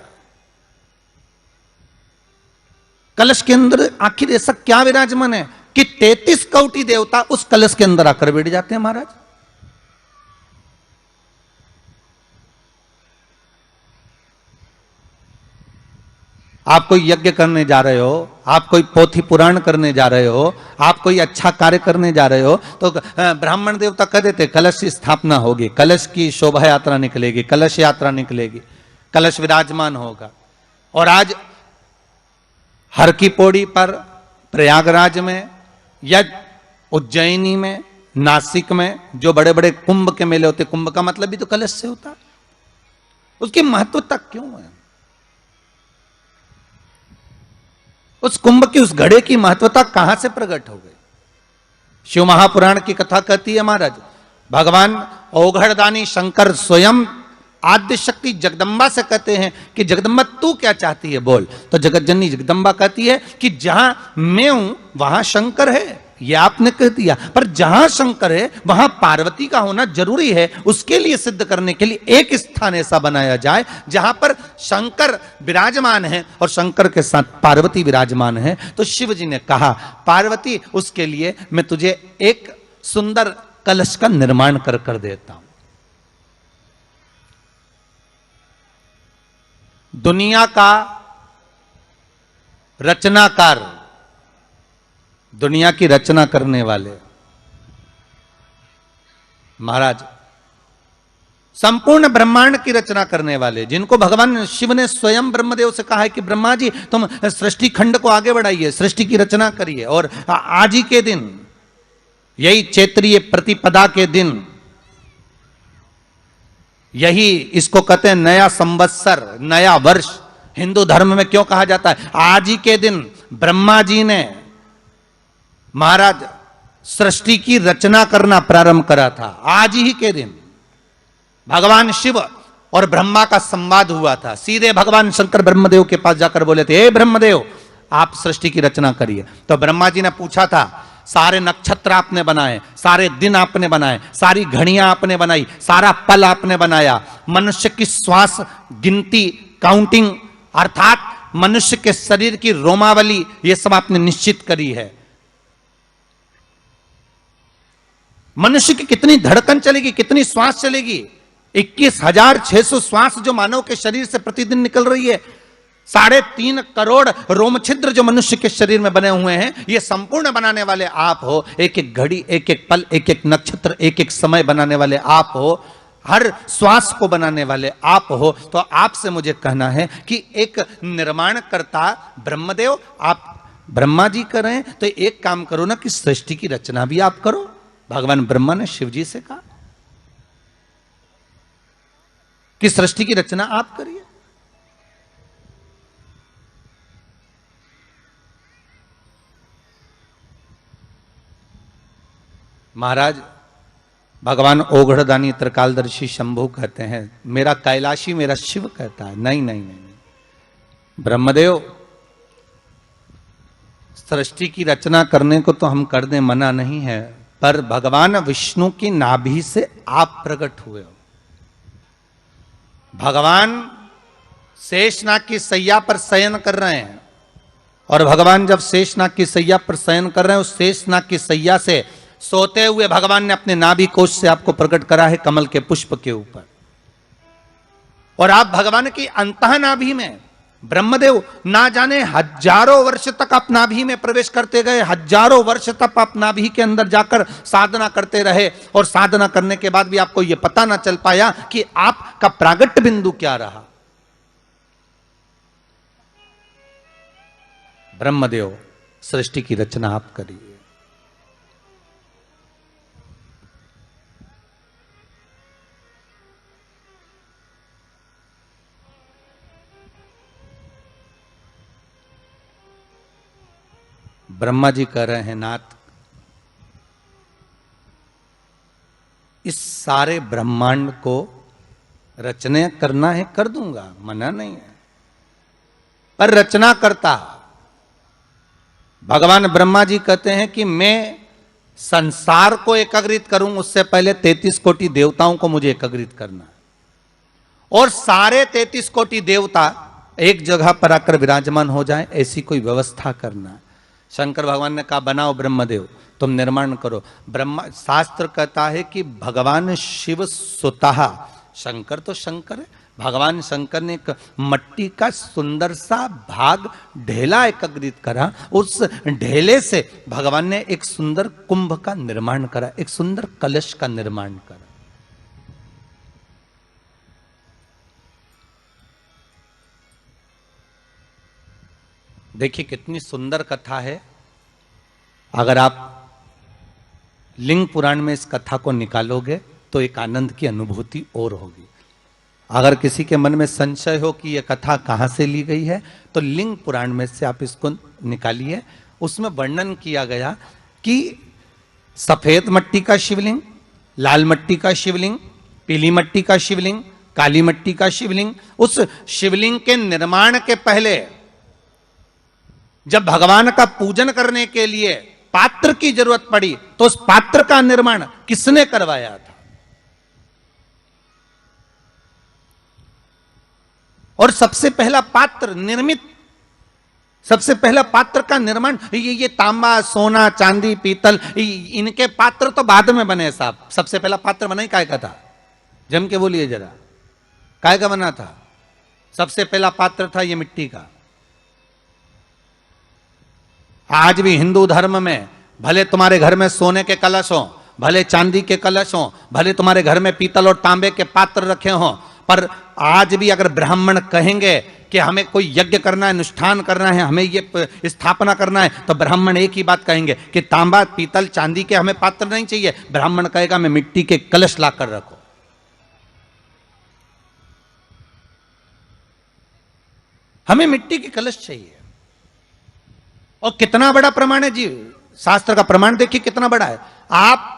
कलश के अंदर आखिर ऐसा क्या विराजमान है कि 33 कोटि देवता उस कलश के अंदर आकर बैठ जाते हैं महाराज? आप कोई यज्ञ करने जा रहे हो, आप कोई पोथी पुराण करने जा रहे हो, आप कोई अच्छा कार्य करने जा रहे हो, तो ब्राह्मण देवता कह देते कलश की स्थापना होगी, कलश की शोभा यात्रा निकलेगी, कलश यात्रा निकलेगी, कलश विराजमान होगा। और आज हर की पौड़ी पर, प्रयागराज में, या उज्जैनी में, नासिक में जो बड़े बड़े कुंभ के मेले होते, कुंभ का मतलब भी तो कलश से होता। उसकी महत्वता क्यों है? उस कुंभ की, उस घड़े की महत्वता कहां से प्रकट हो गई? शिव महापुराण की कथा कहती है महाराज, भगवान औघड़दानी शंकर स्वयं आद्य शक्ति जगदम्बा से कहते हैं कि जगदम्बा तू क्या चाहती है बोल। तो जगतजननी जगदम्बा कहती है कि जहां मैं हूं वहां शंकर है। ये आपने कह दिया, पर जहां शंकर है वहां पार्वती का होना जरूरी है। उसके लिए सिद्ध करने के लिए एक स्थान ऐसा बनाया जाए जहां पर शंकर विराजमान है और शंकर के साथ पार्वती विराजमान है। तो शिव जी ने कहा, पार्वती उसके लिए मैं तुझे एक सुंदर कलश का निर्माण कर देता हूं। दुनिया का रचनाकार, दुनिया की रचना करने वाले महाराज, संपूर्ण ब्रह्मांड की रचना करने वाले, जिनको भगवान शिव ने स्वयं ब्रह्मदेव से कहा है कि ब्रह्मा जी तुम सृष्टि खंड को आगे बढ़ाइए, सृष्टि की रचना करिए। और आज ही के दिन, यही चैत्रीय प्रतिपदा के दिन, यही इसको कहते हैं नया संवत्सर, नया वर्ष। हिंदू धर्म में क्यों कहा जाता है? आज ही के दिन ब्रह्मा जी ने महाराज सृष्टि की रचना करना प्रारंभ करा था। आज ही के दिन भगवान शिव और ब्रह्मा का संवाद हुआ था। सीधे भगवान शंकर ब्रह्मदेव के पास जाकर बोले थे, हे ब्रह्मदेव, आप सृष्टि की रचना करिए। तो ब्रह्मा जी ने पूछा था, सारे नक्षत्र आपने बनाए, सारे दिन आपने बनाए, सारी घड़ियां आपने बनाई, सारा पल आपने बनाया, मनुष्य की श्वास गिनती, काउंटिंग, अर्थात मनुष्य के शरीर की रोमावली, यह सब आपने निश्चित करी है। मनुष्य की कितनी धड़कन चलेगी, कितनी श्वास चलेगी, 21,600 श्वास जो मानव के शरीर से प्रतिदिन निकल रही है, 3.5 करोड़ रोम छिद्र जो मनुष्य के शरीर में बने हुए हैं, ये संपूर्ण बनाने वाले आप हो। एक एक घड़ी, एक एक पल, एक एक नक्षत्र, एक एक समय बनाने वाले आप हो। हर श्वास को बनाने वाले आप हो। तो आपसे मुझे कहना है कि एक निर्माणकर्ता ब्रह्मदेव, आप ब्रह्मा जी कर रहे हैं, तो एक काम करो ना कि सृष्टि की रचना भी आप करो। भगवान ब्रह्मा ने शिव जी से कहा कि सृष्टि की रचना आप करिए। महाराज भगवान ओघड़दानी त्रिकालदर्शी शंभु कहते हैं, मेरा कैलाशी मेरा शिव कहता है, नहीं नहीं नहीं, ब्रह्मदेव सृष्टि की रचना करने को तो हम कर दें, मना नहीं है, पर भगवान विष्णु की नाभि से आप प्रकट हुए हो। भगवान शेषनाग की सैया पर शयन कर रहे हैं, और भगवान जब शेषनाग की सैया पर शयन कर रहे हैं, उस शेषनाग की सैया से सोते हुए भगवान ने अपने नाभि कोश से आपको प्रकट करा है कमल के पुष्प के ऊपर। और आप भगवान की अंतः नाभि में, ब्रह्मदेव ना जाने हजारों वर्ष तक आप नाभि में प्रवेश करते गए, हजारों वर्ष तक आप नाभि के अंदर जाकर साधना करते रहे, और साधना करने के बाद भी आपको यह पता ना चल पाया कि आपका प्रागट्य बिंदु क्या रहा। ब्रह्मदेव सृष्टि की रचना आप करिए। ब्रह्मा जी कह रहे हैं, नाथ इस सारे ब्रह्मांड को रचना करना है, कर दूंगा, मना नहीं है, पर रचना करता भगवान ब्रह्मा जी कहते हैं कि मैं संसार को एकाग्रित करूं, उससे पहले 33 कोटि देवताओं को मुझे एकाग्रित करना, और सारे 33 कोटि देवता एक जगह पर आकर विराजमान हो जाएं, ऐसी कोई व्यवस्था करना। शंकर भगवान ने कहा, बनाओ ब्रह्मदेव, तुम निर्माण करो। ब्रह्मा, शास्त्र कहता है कि भगवान शिव स्वतः, शंकर तो शंकर है, भगवान शंकर ने एक मट्टी का सुंदर सा भाग ढेला एकत्रित करा, उस ढेले से भगवान ने एक सुंदर कुंभ का निर्माण करा, एक सुंदर कलश का निर्माण करा। देखिए कितनी सुंदर कथा है। अगर आप लिंग पुराण में इस कथा को निकालोगे तो एक आनंद की अनुभूति और होगी। अगर किसी के मन में संशय हो कि यह कथा कहां से ली गई है, तो लिंग पुराण में से आप इसको निकालिए। उसमें वर्णन किया गया कि सफेद मट्टी का शिवलिंग, लाल मट्टी का शिवलिंग, पीली मट्टी का शिवलिंग, काली मट्टी का शिवलिंग, उस शिवलिंग के निर्माण के पहले जब भगवान का पूजन करने के लिए पात्र की जरूरत पड़ी, तो उस पात्र का निर्माण किसने करवाया था? और सबसे पहला पात्र निर्मित, सबसे पहला पात्र का निर्माण, ये तांबा, सोना, चांदी, पीतल, इनके पात्र तो बाद में बने साहब। सबसे पहला पात्र बना ही काय का था? जम के बोलिए जरा, काय का बना था? सबसे पहला पात्र था ये मिट्टी का। आज भी हिंदू धर्म में भले तुम्हारे घर में सोने के कलश हो, भले चांदी के कलश हो, भले तुम्हारे घर में पीतल और तांबे के पात्र रखे हों, पर आज भी अगर ब्राह्मण कहेंगे कि हमें कोई यज्ञ करना है, अनुष्ठान करना है, हमें ये स्थापना करना है, तो ब्राह्मण एक ही बात कहेंगे कि तांबा, पीतल, चांदी के हमें पात्र नहीं चाहिए। ब्राह्मण कहेगा मैं मिट्टी के कलश लाकर रखो। हमें मिट्टी के कलश चाहिए। और कितना बड़ा प्रमाण है जी, शास्त्र का प्रमाण देखिए कितना बड़ा है। आप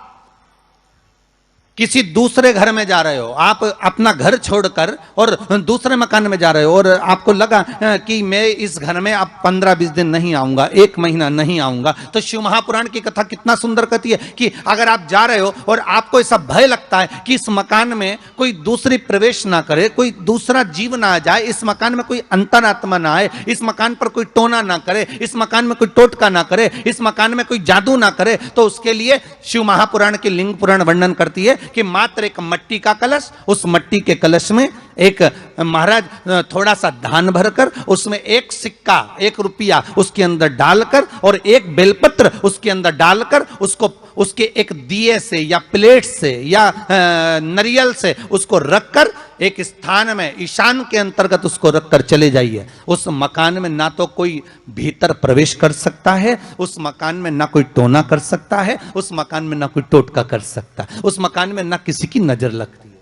किसी दूसरे घर में जा रहे हो, आप अपना घर छोड़कर और दूसरे मकान में जा रहे हो, और आपको लगा कि मैं इस घर में अब 15-20 दिन नहीं आऊंगा, 1 महीना नहीं आऊंगा, तो शिव महापुराण की कथा कितना सुंदर कहती है कि अगर आप जा रहे हो और आपको ऐसा भय लगता है कि इस मकान में कोई दूसरी प्रवेश ना करे, कोई दूसरा जीव ना आ जाए, इस मकान में कोई अंतरात्मा ना आए, इस मकान पर कोई टोना ना करे, इस मकान में कोई टोटका ना करे, इस मकान में कोई जादू ना करे, तो उसके लिए शिव महापुराण की लिंग पुराण वर्णन करती है कि मात्र एक मट्टी का कलश, उस मट्टी के कलश में एक महाराज थोड़ा सा धान भरकर उसमें 1 सिक्का 1 रुपया उसके अंदर डालकर और 1 बेलपत्र उसके अंदर डालकर उसको उसके एक दिए से या प्लेट से या नरियल से उसको रखकर एक स्थान में ईशान के अंतर्गत उसको रखकर चले जाइए। उस मकान में ना तो कोई भीतर प्रवेश कर सकता है, उस मकान में ना कोई टोना कर सकता है, उस मकान में ना कोई टोटका कर सकता है, उस मकान में ना किसी की नजर लगती है।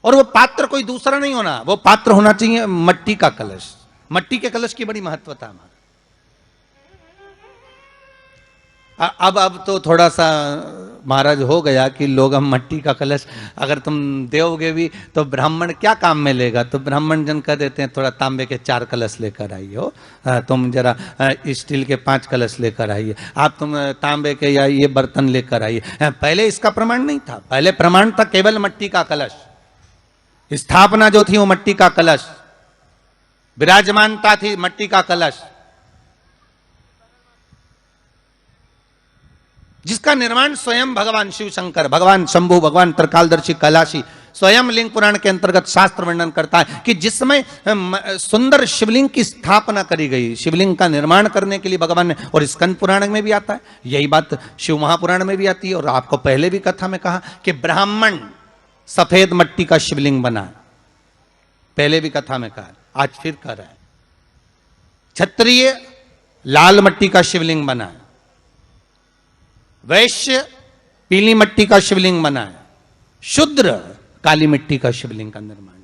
और वो पात्र कोई दूसरा नहीं होना, वो पात्र होना चाहिए मट्टी का कलश। मट्टी के कलश की बड़ी महत्वता है। अब तो थोड़ा सा महाराज हो गया कि लोग हम मट्टी का कलश अगर तुम दोगे भी तो ब्राह्मण क्या काम में लेगा, तो ब्राह्मण जन कह देते हैं थोड़ा तांबे के 4 कलश लेकर आइए हो, तुम जरा स्टील के 5 कलश लेकर आइए, आप तुम तांबे के या ये बर्तन लेकर आइए। पहले इसका प्रमाण नहीं था, पहले प्रमाण था केवल मट्टी का कलश। स्थापना जो थी वो मट्टी का कलश, विराजमानता थी मट्टी का कलश, जिसका निर्माण स्वयं भगवान शिव शंकर, भगवान शंभु, भगवान त्रिकालदर्शी कैलाशी स्वयं लिंग पुराण के अंतर्गत शास्त्र वर्णन करता है कि जिसमें सुंदर शिवलिंग की स्थापना करी गई, शिवलिंग का निर्माण करने के लिए भगवान ने, और स्कंद पुराण में भी आता है, यही बात शिव महापुराण में भी आती है। और आपको पहले भी कथा में कहा कि ब्राह्मण सफेद मट्टी का शिवलिंग बना, पहले भी कथा में कहा, आज फिर कह रहा है। क्षत्रिय लाल मट्टी का शिवलिंग बना है, वैश्य पीली मट्टी का शिवलिंग बना है, शूद्र काली मिट्टी का शिवलिंग का निर्माण।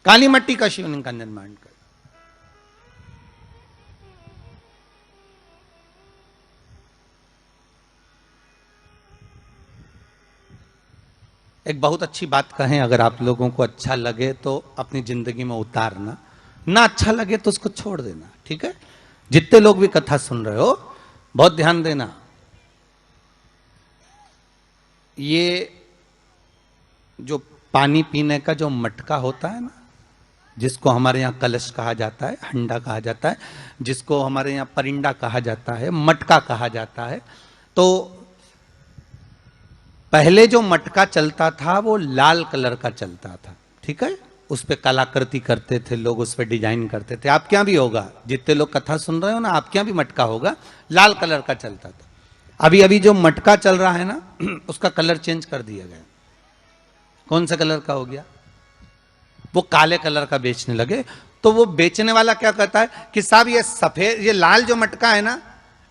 काली मट्टी का शिवलिंग का निर्माण कर। एक बहुत अच्छी बात कहें, अगर आप लोगों को अच्छा लगे तो अपनी जिंदगी में उतारना, ना अच्छा लगे तो उसको छोड़ देना, ठीक है। जितने लोग भी कथा सुन रहे हो बहुत ध्यान देना। ये जो पानी पीने का जो मटका होता है ना, जिसको हमारे यहाँ कलश कहा जाता है, हंडा कहा जाता है, जिसको हमारे यहाँ परिंडा कहा जाता है, मटका कहा जाता है, तो पहले जो मटका चलता था वो लाल कलर का चलता था, ठीक है। उस पर कलाकृति करते थे लोग, उस पर डिजाइन करते थे। आपके यहाँ भी होगा, जितने लोग कथा सुन रहे हो ना, आपके यहाँ भी मटका होगा, लाल कलर का चलता था। अभी अभी जो मटका चल रहा है ना, उसका कलर चेंज कर दिया गया। कौन सा कलर का हो गया? वो काले कलर का बेचने लगे। तो वो बेचने वाला क्या कहता है कि साहब ये सफेद, ये लाल जो मटका है ना,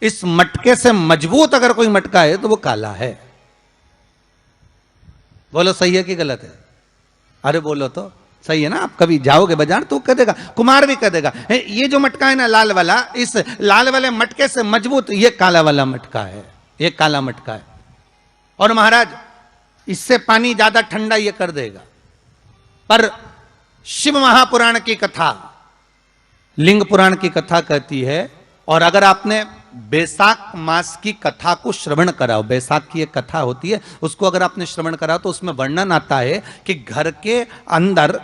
इस मटके से मजबूत अगर कोई मटका है तो वो काला है। बोलो सही है कि गलत है? अरे बोलो तो सही है ना। आप कभी जाओगे बाजार तो कह देगा, कुमार भी कह देगा, ये जो मटका है ना लाल वाला, इस लाल वाले मटके से मजबूत ये काला वाला मटका है, ये काला मटका है। और महाराज इससे पानी ज्यादा ठंडा ये कर देगा। पर शिव महापुराण की कथा, लिंग पुराण की कथा कहती है, और अगर आपने बैसाख मास की कथा को श्रवण कराओ, बैसाख की एक कथा होती है, उसको अगर आपने श्रवण कराओ तो उसमें वर्णन आता है कि घर के अंदर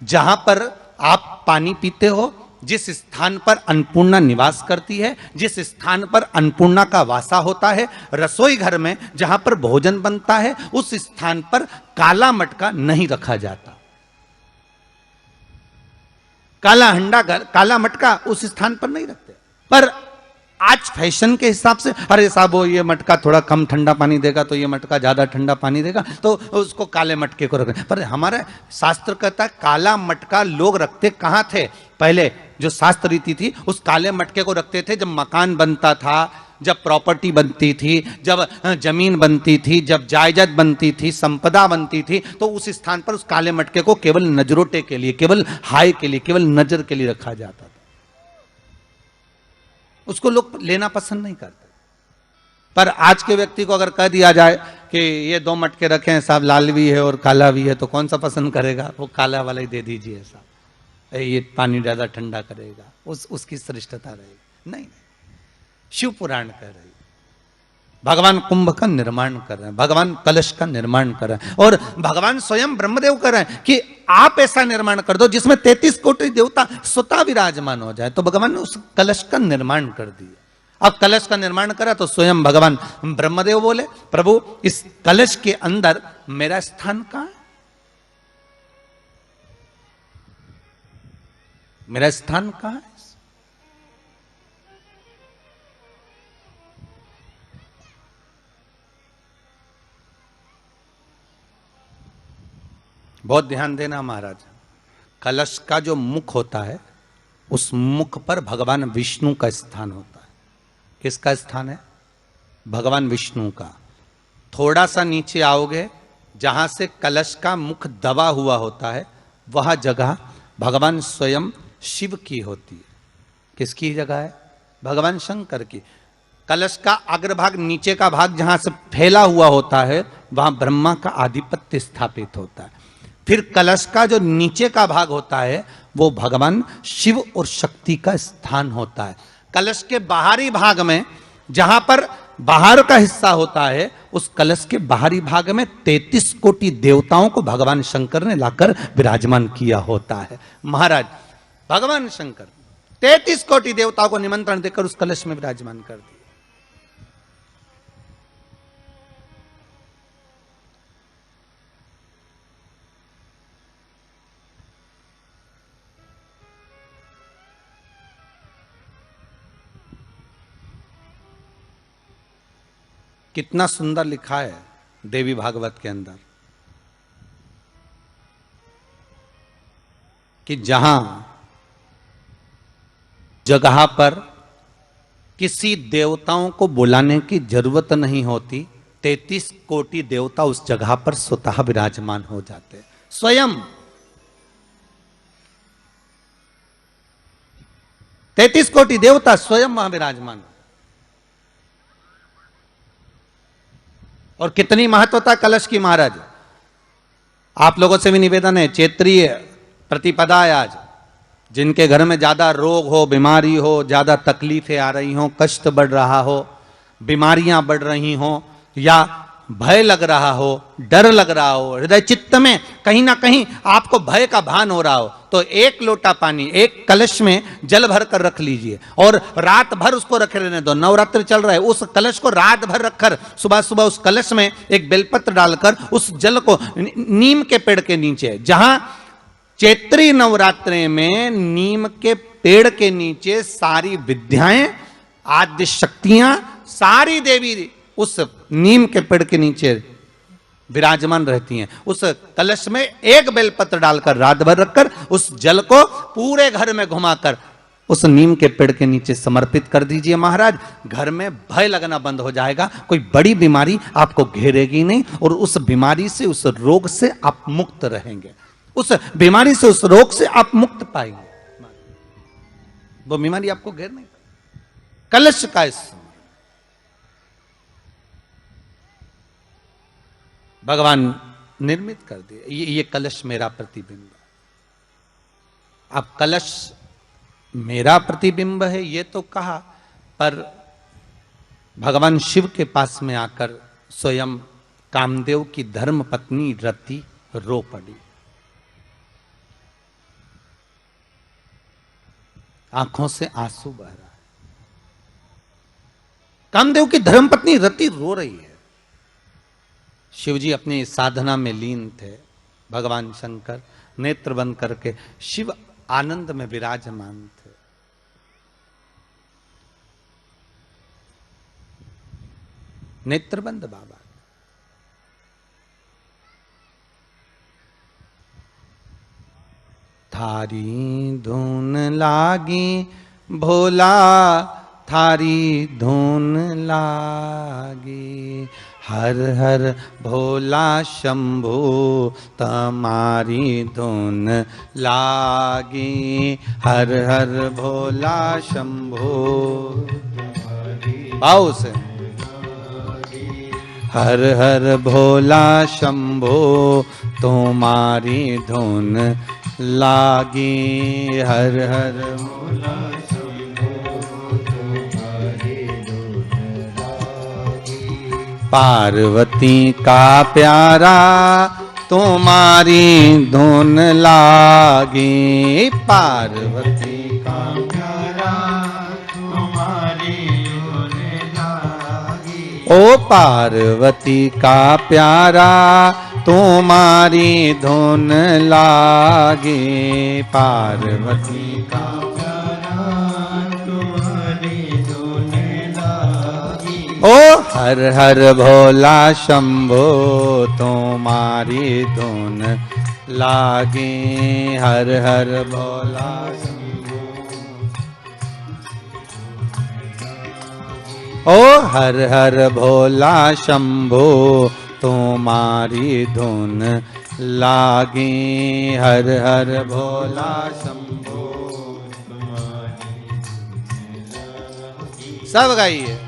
जहां पर आप पानी पीते हो, जिस स्थान पर अन्नपूर्णा निवास करती है, जिस स्थान पर अन्नपूर्णा का वासा होता है, रसोई घर में जहां पर भोजन बनता है, उस स्थान पर काला मटका नहीं रखा जाता। काला हंडा, काला मटका उस स्थान पर नहीं रखते। पर आज फैशन के हिसाब से, अरे साहब वो ये मटका थोड़ा कम ठंडा पानी देगा तो ये मटका ज्यादा ठंडा पानी देगा, तो उसको काले मटके को रखें। पर हमारा शास्त्र कहता है काला मटका लोग रखते कहाँ थे? पहले जो शास्त्र रीति थी, उस काले मटके को रखते थे जब मकान बनता था, जब प्रॉपर्टी बनती थी, जब जमीन बनती थी, जब जायदाद बनती थी, संपदा बनती थी, तो उस स्थान पर उस काले मटके को केवल नजरोटे के लिए, केवल हाय के लिए, केवल नजर के लिए रखा जाता था। उसको लोग लेना पसंद नहीं करते। पर आज के व्यक्ति को अगर कह दिया जाए कि ये 2 मटके रखे हैं साहब, लाल भी है और काला भी है, तो कौन सा पसंद करेगा? वो काला वाला ही दे दीजिए साहब, ये पानी ज्यादा ठंडा करेगा, उसकी श्रेष्ठता रहेगी। नहीं, शिव पुराण कह रही, भगवान कुंभ का निर्माण कर रहे हैं, भगवान कलश का निर्माण कर रहे हैं, और भगवान स्वयं ब्रह्मदेव कर रहे हैं कि आप ऐसा निर्माण कर दो जिसमें 33 कोटि देवता स्वतः विराजमान हो जाए। तो भगवान ने उस कलश का निर्माण कर दिया। अब कलश का निर्माण करा तो स्वयं भगवान ब्रह्मदेव बोले, प्रभु इस कलश के अंदर मेरा स्थान कहां है? मेरा स्थान कहां है? बहुत ध्यान देना महाराज, कलश का जो मुख होता है, उस मुख पर भगवान विष्णु का स्थान होता है। किसका स्थान है? भगवान विष्णु का। थोड़ा सा नीचे आओगे, जहां से कलश का मुख दबा हुआ होता है, वह जगह भगवान स्वयं शिव की होती है। किसकी जगह है? भगवान शंकर की। कलश का अग्रभाग, नीचे का भाग जहां से फैला हुआ होता है, वहां ब्रह्मा का आधिपत्य स्थापित होता है। फिर कलश का जो नीचे का भाग होता है, वो भगवान शिव और शक्ति का स्थान होता है। कलश के बाहरी भाग में, जहां पर बाहर का हिस्सा होता है, उस कलश के बाहरी भाग में 33 कोटि देवताओं को भगवान शंकर ने लाकर विराजमान किया होता है। महाराज भगवान शंकर 33 कोटि देवताओं को निमंत्रण देकर उस कलश में विराजमान कर दिया। कितना सुंदर लिखा है देवी भागवत के अंदर कि जहां जगह पर किसी देवताओं को बुलाने की जरूरत नहीं होती, 33 कोटि देवता उस जगह पर स्वतः विराजमान हो जाते। स्वयं 33 कोटि देवता स्वयं वहां विराजमान। और कितनी महत्वता कलश की महाराज। आप लोगों से भी निवेदन है, क्षेत्रीय प्रतिपदा है आज, जिनके घर में ज्यादा रोग हो, बीमारी हो, ज्यादा तकलीफें आ रही हो, कष्ट बढ़ रहा हो, बीमारियां बढ़ रही हो, या भय लग रहा हो, डर लग रहा हो, हृदय चित्त में कहीं ना कहीं आपको भय का भान हो रहा हो, तो 1 लोटा पानी एक कलश में जल भर कर रख लीजिए और रात भर उसको रखे रहने दो। नवरात्र चल रहा है, उस कलश को रात भर रखकर सुबह सुबह उस कलश में एक बेलपत्र डालकर उस जल को नीम के पेड़ के नीचे, जहां चैत्री नवरात्रि में नीम के पेड़ के नीचे सारी विद्याएं, आद्य शक्तियां, सारी देवी उस नीम के पेड़ के नीचे विराजमान रहती हैं। उस कलश में एक बेलपत्र डालकर रात भर रखकर उस जल को पूरे घर में घुमाकर उस नीम के पेड़ के नीचे समर्पित कर दीजिए महाराज। घर में भय लगना बंद हो जाएगा, कोई बड़ी बीमारी आपको घेरेगी नहीं, और उस बीमारी से, उस रोग से आप मुक्त रहेंगे। उस बीमारी से, उस रोग से आप मुक्त पाएंगे, वो बीमारी आपको घेर नहीं। कलश का इस भगवान निर्मित कर दिए। ये कलश मेरा प्रतिबिंब है। अब कलश मेरा प्रतिबिंब है ये तो कहा, पर भगवान शिव के पास में आकर स्वयं कामदेव की धर्म पत्नी रति रो पड़ी। आंखों से आंसू बह रहा है। कामदेव की धर्मपत्नी रति रो रही है। शिवजी अपनी साधना में लीन थे। भगवान शंकर नेत्र बंद करके शिव आनंद में विराजमान थे। नेत्र बंद बाबा। थारी धुन लागी भोला थारी धुन लागी। हर हर भोला शंभो तमारी धुन लागी। हर हर भोला शंभो भाव से। हर हर भोला शंभो तुम्हारी धुन लागी। हर हर भोला शंभो तुम्हारी धुन लागी। पार्वती का प्यारा तुम्हारी धुन लागी। पार्वती का प्यारा तुम्हारी धुन लागी। ओ पार्वती का प्यारा तुम्हारी धुन लागी। पार्वती का प्यारा तुम्हारी धुन लागी। ओ हर हर भोला शंभो तुम्हारी धुन लागी। हर हर भोला शंभो। ओ हर हर भोला शंभो तुम्हारी धुन लागी। हर हर भोला शंभो तुम्हारी धुन लागी। सब गाइए।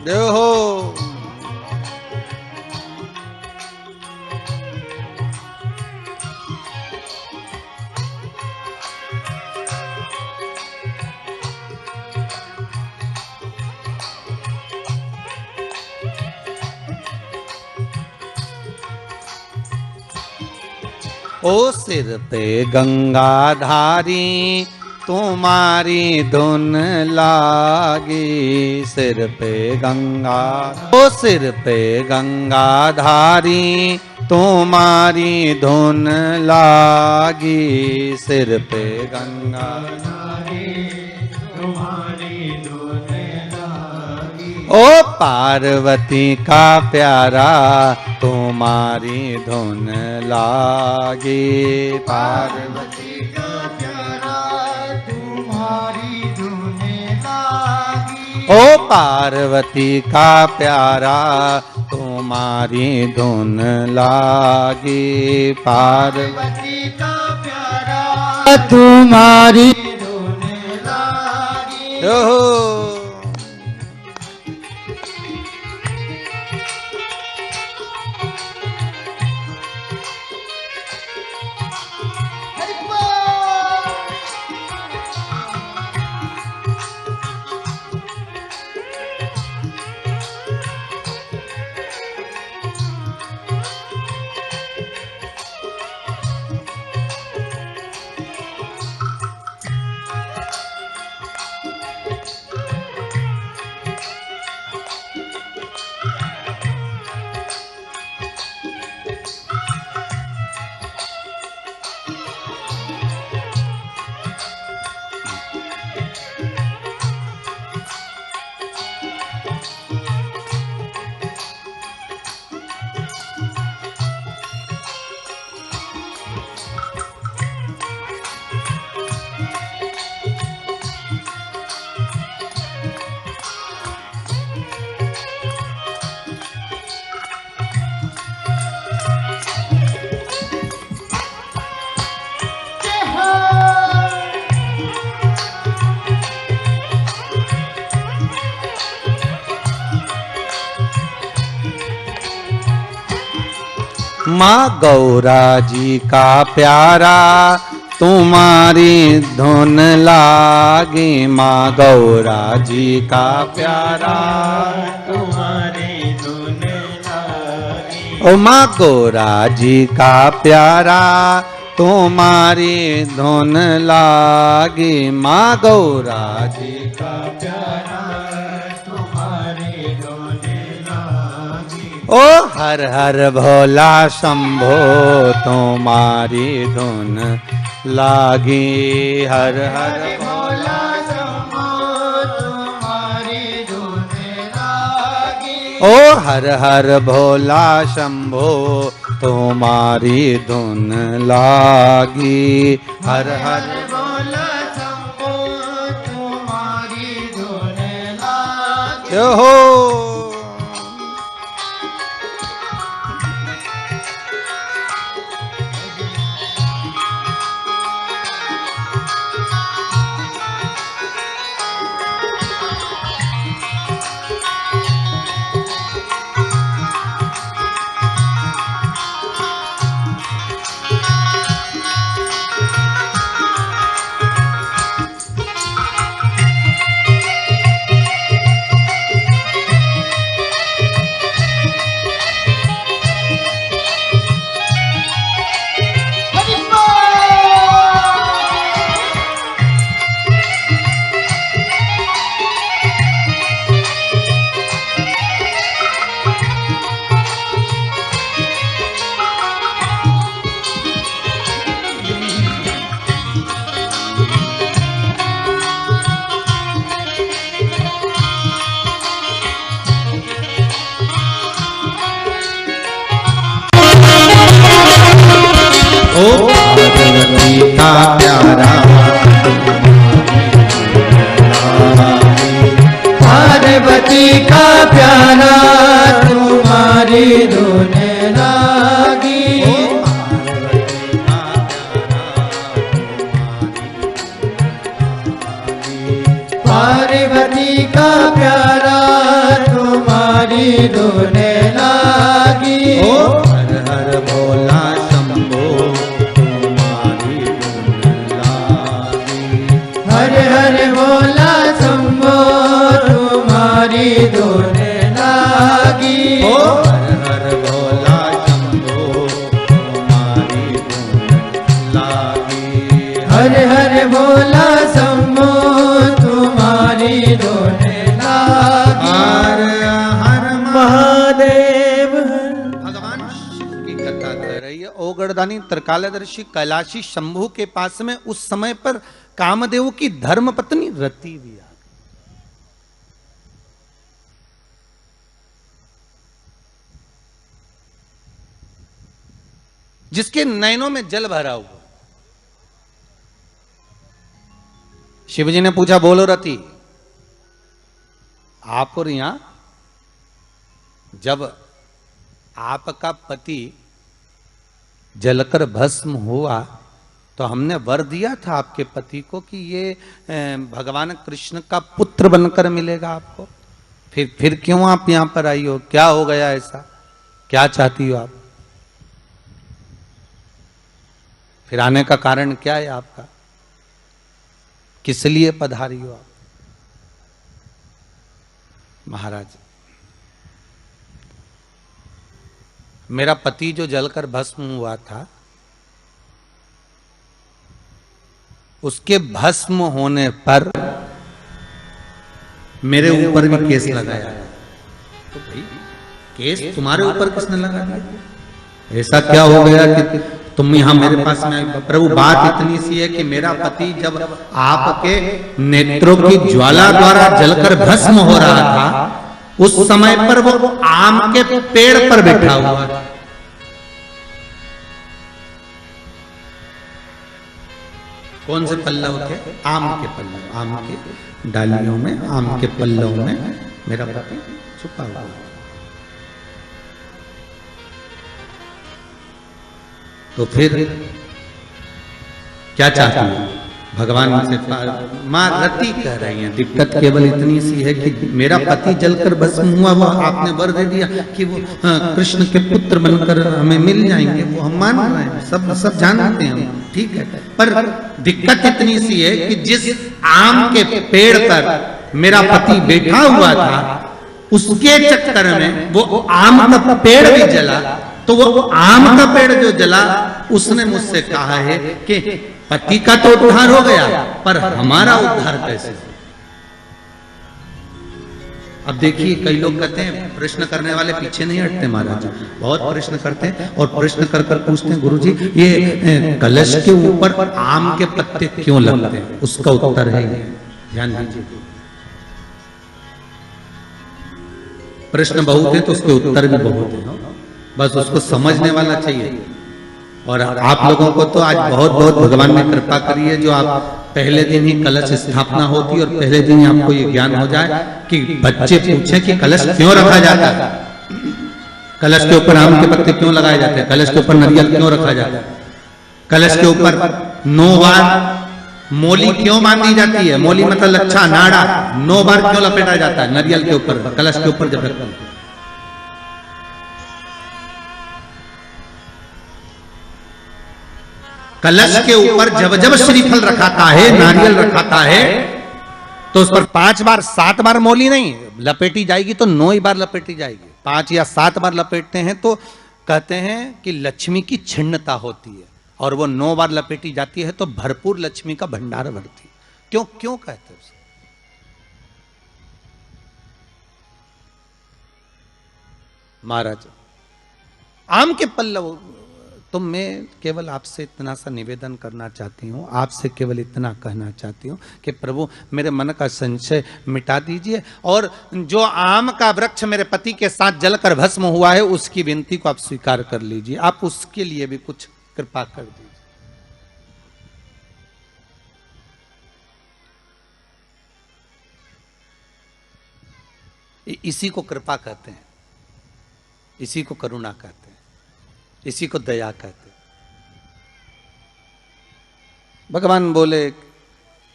देखो ओ सिर पे गंगाधारी तुम्हारी धुन लागी। सिर पे गंगा ओ सिर पे गंगाधारी तुम्हारी धुन लागी। सिर पे गंगाधारी तुम्हारी धुन लागी। ओ पार्वती का प्यारा तुम्हारी धुन लागी। पार्वती का प्यारा तुम्हारी धुन लागी। ओ पार्वती का प्यारा तुम्हारी धुन लागी। पार्वती का प्यारा तुम्हारी धुन लागी। माँ गौरा जी का प्यारा तुम्हारी धुन लागी। माँ गौरा जी का प्यारा तुम्हारी धुन लागी। ओ माँ गौरा जी का प्यारा तुम्हारी धुन लागी, माँ गौरा जी का प्यारा तुम्हारी धुन लागी। ओ हर हर भोला शंभो तुम्हारी धुन लागी, हर हर भोला शंभो तुम्हारी धुन लागी। ओ हर हर भोला शंभो तुम्हारी धुन लागी, हर हर भोला शंभो तुम्हारी धुन लागी। हो का प्यारा पार्वती का प्यारा तुम्हारी धुन लागी। पार्वती का प्यारा तुम्हारी धुन लागी। हर हर भोला शंभो हर हर भोला शंभो तुम्हारी धुन लागी। हर हर भोला शंभो तुम्हारी धुन लागी। हर हर भोला शंभो तुम्हारी धुन लागी। हर हर महादेव। भगवान शिव की कथा कर रही है। ओगड़दानी त्रिकालदर्शी कैलाशी शंभु के पास में उस समय पर कामदेव की धर्म पत्नी रति भी आ गई, जिसके नयनों में जल भरा हुआ। शिवजी ने पूछा, बोलो रति, आप और यहां जब आपका पति जलकर भस्म हुआ तो हमने वर दिया था आपके पति को कि ये भगवान कृष्ण का पुत्र बनकर मिलेगा आपको, फिर क्यों आप यहां पर आई हो? क्या हो गया ऐसा? क्या चाहती हो आप? फिर आने का कारण क्या है आपका? किस लिए पधारी हो आप? महाराज, मेरा पति जो जलकर भस्म हुआ था, उसके भस्म होने पर मेरे ऊपर भी केस लगाया। तो भाई केस तुम्हारे ऊपर किसने लगा दिया? ऐसा क्या हो गया कि तुम यहां मेरे पास में? प्रभु, बात इतनी सी है कि मेरा पति जब आपके नेत्रों की ज्वाला द्वारा जलकर भस्म हो रहा था, उस समय पर वो आम के पेड़ पर बैठा हुआ था। कौन से पल्लव थे? आम के पल्लव, आम के डालियों में, आम के पल्लव में मेरा पति छुपा हुआ। तो फिर क्या चाहती है? भगवान से मां रति कह रही है, दिक्कत केवल इतनी सी है कि मेरा पति जलकर भस्म हुआ, वो आपने वर दे दिया कि वो कृष्ण के पुत्र बनकर हमें मिल जाएंगे। वो हम मान रहे हैं, सब जानते हैं, ठीक है। पर दिक्कत इतनी सी है कि जिस आम के पेड़ पर मेरा पति बैठा हुआ था, उसके चक्कर में वो आम का पेड़ भी जला तो वो आम का पेड़ जो जला, उसने मुझसे कहा है कि पति का तो उद्धार हो गया, पर हमारा उद्धार कैसे? अब देखिए, कई लोग कहते हैं प्रश्न करने वाले पीछे नहीं हटते महाराज, बहुत प्रश्न करते हैं और प्रश्न कर कर पूछते हैं, गुरुजी ये कलश के ऊपर आम के पत्ते क्यों लगते हैं? उसका उत्तर है, ध्यान दीजिए। प्रश्न बहुत है तो उसके उत्तर भी बहुत है, बस उसको समझने वाला चाहिए। और आप लोगों को तो आज बहुत बहुत भगवान ने कृपा करी है, जो आप पहले दिन ही कलश स्थापना होती और पहले दिन ही आपको ये ज्ञान हो जाए कि बच्चे पूछे कि कलश क्यों रखा जाता है, कलश के ऊपर आम के पत्ते क्यों लगाए जाते हैं, कलश के ऊपर नारियल क्यों रखा जाता है, कलश के ऊपर 9 बार मोली क्यों बांधी जाती है, मोली मतलब लच्छा नाड़ा 9 बार क्यों लपेटा जाता है नारियल के ऊपर, कलश के ऊपर जब रखते हैं। कलश के ऊपर जब जब श्रीफल रखाता है, नारियल रखाता है, तो उस पर 5 बार 7 बार मोली नहीं लपेटी जाएगी, तो 9 ही बार लपेटी जाएगी। 5 या 7 बार लपेटते हैं तो कहते हैं कि लक्ष्मी की छिन्नता होती है, और वो 9 बार लपेटी जाती है तो भरपूर लक्ष्मी का भंडार भरती है। क्यों क्यों कहते हैं? महाराज आम के पल्लव, तो मैं केवल आपसे इतना सा निवेदन करना चाहती हूँ, आपसे केवल इतना कहना चाहती हूँ कि प्रभु मेरे मन का संशय मिटा दीजिए, और जो आम का वृक्ष मेरे पति के साथ जलकर भस्म हुआ है उसकी विनती को आप स्वीकार कर लीजिए, आप उसके लिए भी कुछ कृपा कर दीजिए। इसी को कृपा कहते हैं, इसी को करुणा कहते हैं, इसी को दया कहते हैं। भगवान बोले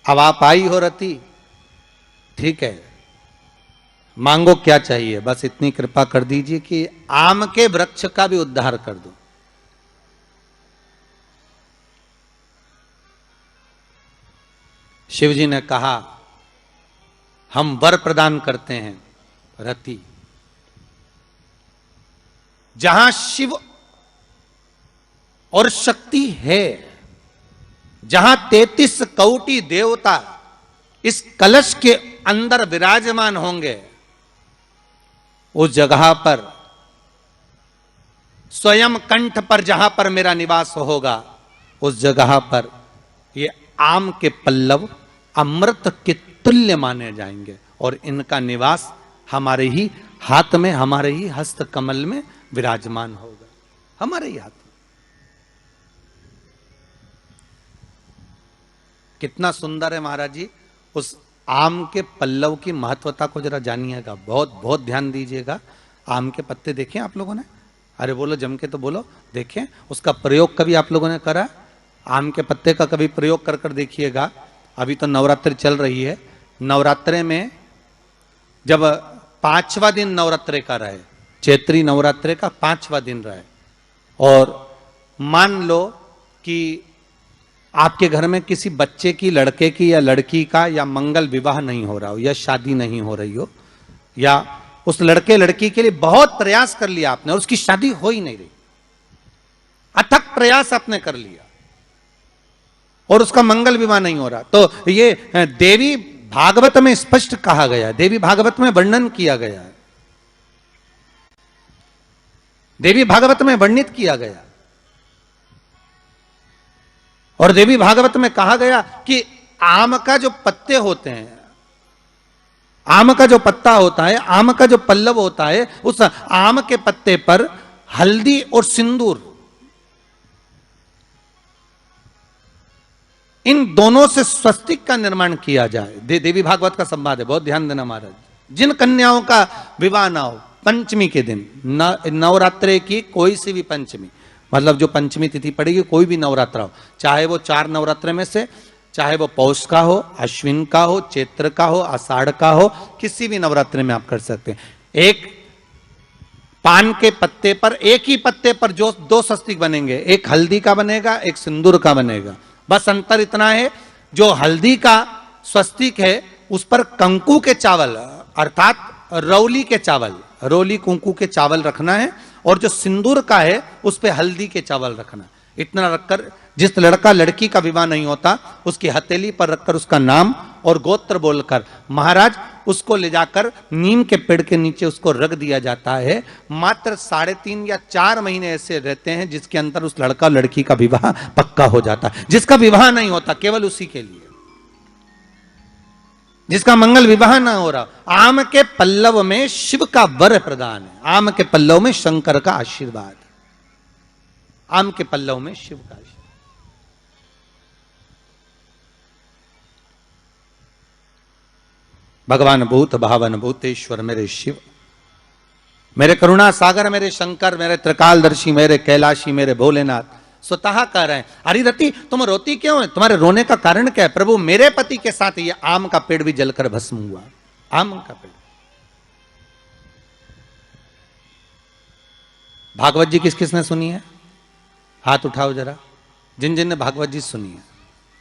अब आप आई हो रति, ठीक है, मांगो क्या चाहिए, बस इतनी कृपा कर दीजिए कि आम के वृक्ष का भी उद्धार कर दो। शिव जी ने कहा हम वर प्रदान करते हैं रति, जहां शिव और शक्ति है, जहां 33 कोटि देवता इस कलश के अंदर विराजमान होंगे, उस जगह पर स्वयं कंठ पर जहां पर मेरा निवास होगा, उस जगह पर ये आम के पल्लव अमृत के तुल्य माने जाएंगे, और इनका निवास हमारे ही हाथ में, हमारे ही हस्त कमल में विराजमान होगा, हमारे ही हाथ। कितना सुंदर है महाराज जी। उस आम के पल्लव की महत्वता को जरा जानिएगा, बहुत बहुत ध्यान दीजिएगा। आम के पत्ते देखें आप लोगों ने, अरे बोलो जम के तो बोलो, देखें उसका प्रयोग कभी आप लोगों ने करा? आम के पत्ते का कभी प्रयोग कर कर देखिएगा। अभी तो नवरात्रि चल रही है, नवरात्रे में जब 5वां दिन नवरात्रे का रहे, चैत्री नवरात्रे का 5वां दिन रहे, और मान लो कि आपके घर में किसी बच्चे की, लड़के की या लड़की का या मंगल विवाह नहीं हो रहा हो, या शादी नहीं हो रही हो, या उस लड़के लड़की के लिए बहुत प्रयास कर लिया आपने और उसकी शादी हो ही नहीं रही, अथक प्रयास आपने कर लिया और उसका मंगल विवाह नहीं हो रहा, तो ये देवी भागवत में स्पष्ट कहा गया, देवी भागवत में वर्णन किया गया है, देवी भागवत में वर्णित किया गया। और देवी भागवत में कहा गया कि आम का जो पत्ते होते हैं, आम का जो पत्ता होता है, आम का जो पल्लव होता है, उस आम के पत्ते पर हल्दी और सिंदूर, इन दोनों से स्वस्तिक का निर्माण किया जाए। देवी भागवत का संवाद है, बहुत ध्यान देना महाराज। जिन कन्याओं का विवाह ना हो पंचमी के दिन, नवरात्रे की कोई सी भी पंचमी, मतलब जो पंचमी तिथि पड़ेगी, कोई भी नवरात्रा हो, चाहे वो 4 नवरात्रे में से, चाहे वो पौष का हो, अश्विन का हो, चैत्र का हो, आषाढ़ का हो, किसी भी नवरात्रे में आप कर सकते हैं। एक पान के पत्ते पर, एक ही पत्ते पर जो 2 स्वस्तिक बनेंगे, एक हल्दी का बनेगा, एक सिंदूर का बनेगा। बस अंतर इतना है, जो हल्दी का स्वस्तिक है उस पर कंकु के चावल, अर्थात रौली के चावल, रोली कुंकू के चावल रखना है, और जो सिंदूर का है उस पे हल्दी के चावल रखना। इतना रखकर जिस लड़का लड़की का विवाह नहीं होता उसकी हथेली पर रखकर उसका नाम और गोत्र बोलकर महाराज उसको ले जाकर नीम के पेड़ के नीचे उसको रख दिया जाता है। मात्र 3.5 या 4 महीने ऐसे रहते हैं जिसके अंदर उस लड़का लड़की का विवाह पक्का हो जाता है। जिसका विवाह नहीं होता केवल उसी के लिए, जिसका मंगल विवाह ना हो रहा, आम के पल्लव में शिव का वर प्रदान है, आम के पल्लव में शंकर का आशीर्वाद, आम के पल्लव में शिव का आशीर्वाद। भगवान भूत भावन भूतेश्वर मेरे शिव, मेरे करुणा सागर, मेरे शंकर, मेरे त्रिकालदर्शी, मेरे कैलाशी, मेरे भोलेनाथ स्वतः कह रहे हैं हरिरति तुम रोती क्यों है, तुम्हारे रोने का कारण क्या है? प्रभु मेरे पति के साथ ये आम का पेड़ भी जलकर भस्म हुआ, आम का पेड़। भागवत जी किस किसने सुनी है? हाथ उठाओ जरा, जिन जिन ने भागवत जी सुनी है।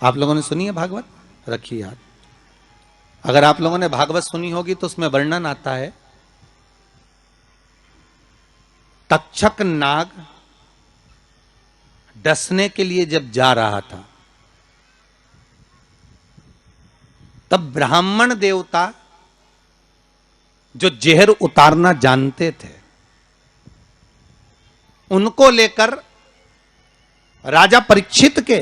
आप लोगों ने सुनी है भागवत? रखिए हाथ। अगर आप लोगों ने भागवत सुनी होगी तो उसमें वर्णन आता है तक्षक नाग डसने के लिए जब जा रहा था तब ब्राह्मण देवता जो जहर उतारना जानते थे उनको लेकर राजा परीक्षित के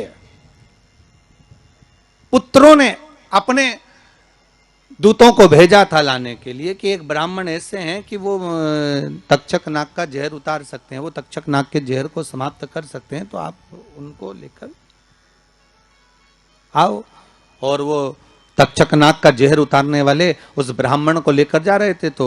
पुत्रों ने अपने दूतों को भेजा था लाने के लिए कि एक ब्राह्मण ऐसे हैं कि वो तक्षक नाग का जहर उतार सकते हैं, वो तक्षक नाग के जहर को समाप्त कर सकते हैं, तो आप उनको लेकर आओ। और वो तक्षक नाग का जहर उतारने वाले उस ब्राह्मण को लेकर जा रहे थे। तो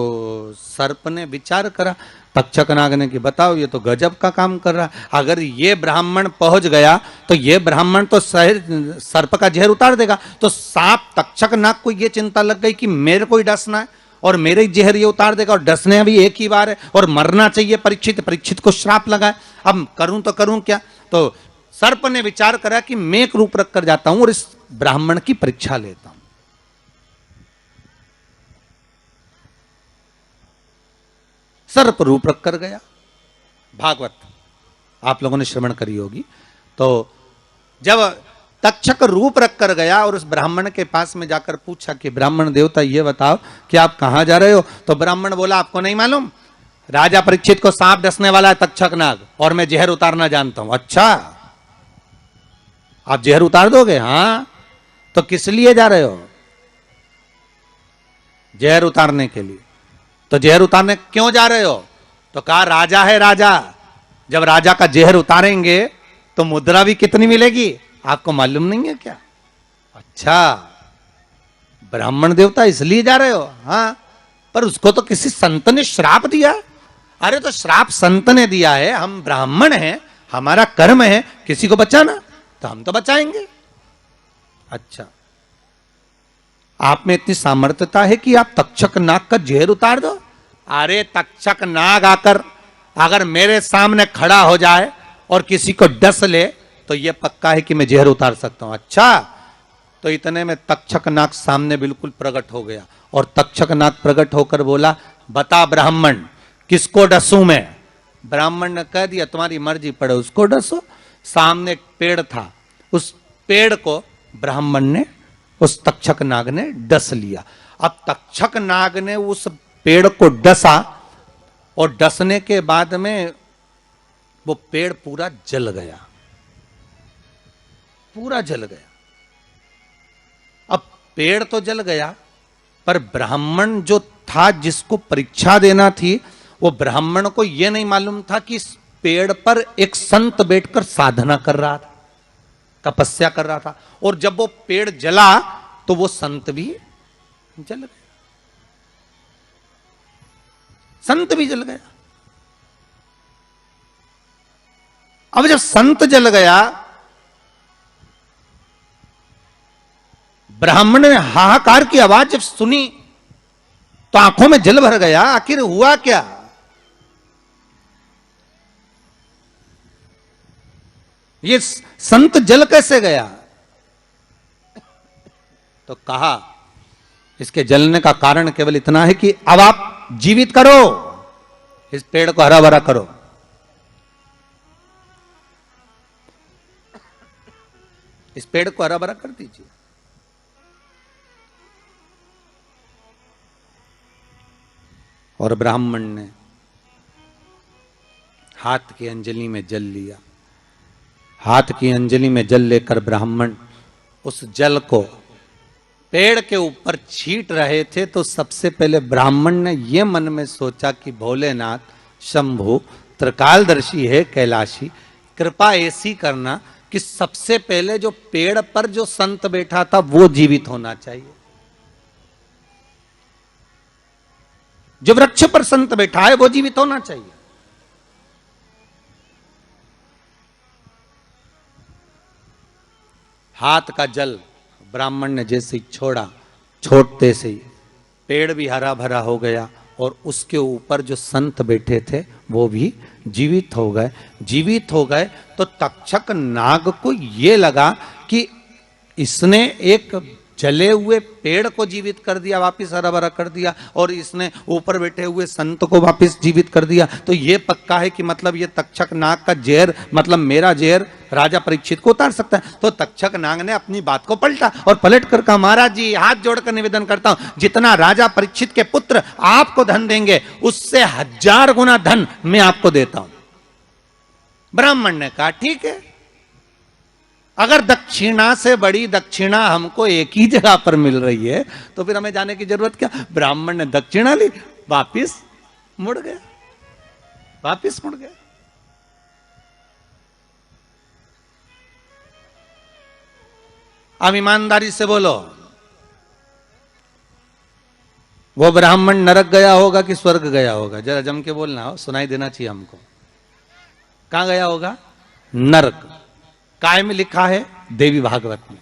सर्प ने विचार करा, तक्षक नाग ने कि बताओ ये तो गजब का काम कर रहा, अगर ये ब्राह्मण पहुंच गया तो ये ब्राह्मण तो सर्प का जहर उतार देगा। तो सांप तक्षक नाग को ये चिंता लग गई कि मेरे को ही डसना है और मेरे ही जहर ये उतार देगा, और डसने भी एक ही बार है और मरना चाहिए परीक्षित, परीक्षित को श्राप लगा है, अब करूं तो करूं क्या। तो सर्प ने विचार करा कि मैं एक रूप रख कर जाता हूं और इस ब्राह्मण की परीक्षा लेता हूं। सर्प रूप रख कर गया। भागवत आप लोगों ने श्रवण करी होगी। तो जब तक्षक रूप रख कर गया और उस ब्राह्मण के पास में जाकर पूछा कि ब्राह्मण देवता ये बताओ कि आप कहां जा रहे हो? तो ब्राह्मण बोला आपको नहीं मालूम, राजा परीक्षित को सांप डसने वाला है तक्षक नाग और मैं जहर उतारना जानता हूं। अच्छा आप जहर उतार दोगे? हाँ। तो किस लिए जा रहे हो? जहर उतारने के लिए। तो जहर उतारने क्यों जा रहे हो? तो कहा राजा है राजा, जब राजा का जहर उतारेंगे तो मुद्रा भी कितनी मिलेगी आपको मालूम नहीं है क्या? अच्छा ब्राह्मण देवता इसलिए जा रहे हो? हाँ। पर उसको तो किसी संत ने श्राप दिया। अरे तो श्राप संत ने दिया है, हम ब्राह्मण हैं, हमारा कर्म है किसी को बचाना, तो हम तो बचाएंगे। अच्छा आप में इतनी सामर्थ्यता है कि आप तक्षक नाग का जहर उतार दो? अरे तक्षक नाग आकर अगर मेरे सामने खड़ा हो जाए और किसी को डस ले तो यह पक्का है कि मैं जहर उतार सकता हूं। अच्छा तो इतने में तक्षक नाग सामने बिल्कुल प्रकट हो गया और तक्षक नाग प्रकट होकर बोला बता ब्राह्मण किसको डसूं मैं? ब्राह्मण ने कह दिया तुम्हारी मर्जी पड़े उसको डसो। सामने एक पेड़ था, उस पेड़ को ब्राह्मण ने उस तक्षक नाग ने डस लिया। अब तक्षक नाग ने उस पेड़ को डसा और डसने के बाद में वो पेड़ पूरा जल गया, पूरा जल गया। अब पेड़ तो जल गया पर ब्राह्मण जो था जिसको परीक्षा देना थी वो ब्राह्मण को यह नहीं मालूम था कि इस पेड़ पर एक संत बैठकर साधना कर रहा था, तपस्या कर रहा था। और जब वो पेड़ जला तो वो संत भी जल गया, संत भी जल गया। अब जब संत जल गया ब्राह्मण ने हाहाकार की आवाज जब सुनी तो आंखों में जल भर गया। आखिर हुआ क्या? ये संत जल कैसे गया? तो कहा इसके जलने का कारण केवल इतना है कि अब आप जीवित करो, इस पेड़ को हरा भरा करो। इस पेड़ को हरा भरा कर दीजिए। और ब्राह्मण ने हाथ की अंजलि में जल लिया। हाथ की अंजलि में जल लेकर ब्राह्मण उस जल को पेड़ के ऊपर छींट रहे थे, तो सबसे पहले ब्राह्मण ने यह मन में सोचा कि भोलेनाथ, शंभु त्रिकालदर्शी है, कैलाशी, कृपा ऐसी करना कि सबसे पहले जो पेड़ पर जो संत बैठा था वो जीवित होना चाहिए। जो वृक्ष पर संत बैठा है वो जीवित होना चाहिए। हाथ का जल ब्राह्मण ने जैसे ही छोड़ा, छोड़ते से ही पेड़ भी हरा भरा हो गया और उसके ऊपर जो संत बैठे थे वो भी जीवित हो गए। जीवित हो गए तो तक्षक नाग को ये लगा कि इसने एक जले हुए पेड़ को जीवित कर दिया, वापिस हरा भरा कर दिया, और इसने ऊपर बैठे हुए संत को वापिस जीवित कर दिया। तो ये पक्का है कि मतलब ये तक्षक नाग का जहर, मतलब मेरा जहर राजा परीक्षित को उतार सकता है। तो तक्षक नाग ने अपनी बात को पलटा और पलट कर कहा, महाराज जी हाथ जोड़कर निवेदन करता हूं, जितना राजा परीक्षित के पुत्र आपको धन देंगे उससे 1000 गुना धन मैं आपको देता हूं। ब्राह्मण ने कहा ठीक है, अगर दक्षिणा से बड़ी दक्षिणा हमको एक ही जगह पर मिल रही है तो फिर हमें जाने की जरूरत क्या। ब्राह्मण ने दक्षिणा ली, वापिस मुड़ गया, वापिस मुड़ गया। अब ईमानदारी से बोलो, वो ब्राह्मण नरक गया होगा कि स्वर्ग गया होगा? जरा जम के बोलना हो, सुनाई देना चाहिए हमको। कहां गया होगा? नरक। काय में लिखा है? देवी भागवत में।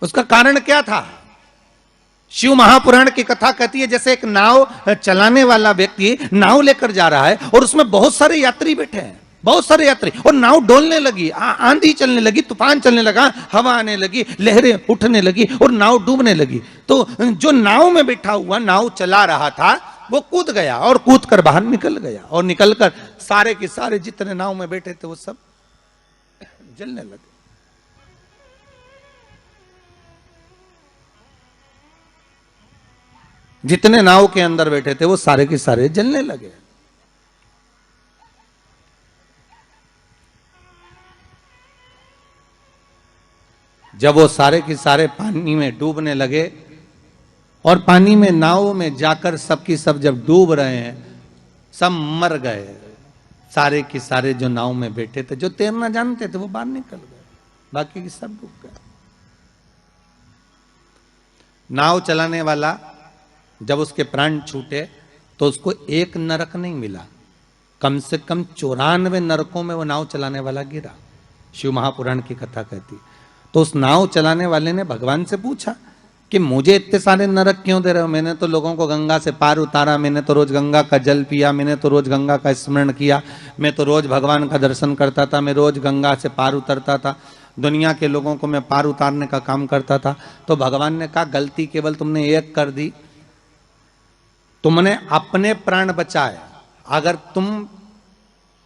उसका कारण क्या था? शिव महापुराण की कथा कहती है जैसे एक नाव चलाने वाला व्यक्ति नाव लेकर जा रहा है और उसमें बहुत सारे यात्री बैठे हैं, बहुत सारे यात्री, और नाव डोलने लगी, आंधी चलने लगी, तूफान चलने लगा, हवा आने लगी, लहरें उठने लगी और नाव डूबने लगी। तो जो नाव में बैठा हुआ नाव चला रहा था वो कूद गया और कूद कर बाहर निकल गया, और निकलकर सारे के सारे जितने नाव में बैठे थे वो सब जलने लगे। जितने नाव के अंदर बैठे थे वो सारे के सारे जलने लगे। जब वो सारे के सारे पानी में डूबने लगे और पानी में नाव में जाकर सबकी सब जब डूब रहे हैं, सब मर गए, सारे के सारे जो नाव में बैठे थे, जो तैरना जानते थे वो बाहर निकल गए, बाकी की सब डूब गए। नाव चलाने वाला जब उसके प्राण छूटे तो उसको एक नरक नहीं मिला, कम से कम 94 नरकों में वो नाव चलाने वाला गिरा। शिव महापुराण की कथा कहती। तो उस नाव चलाने वाले ने भगवान से पूछा कि मुझे इतने सारे नरक क्यों दे रहे हो? मैंने तो लोगों को गंगा से पार उतारा, मैंने तो रोज गंगा का जल पिया, मैंने तो रोज गंगा का स्मरण किया, मैं तो रोज भगवान का दर्शन करता था, मैं रोज गंगा से पार उतरता था, दुनिया के लोगों को मैं पार उतारने का काम करता था। तो भगवान ने कहा गलती केवल तुमने एक कर दी, तुमने अपने प्राण बचाए। अगर तुम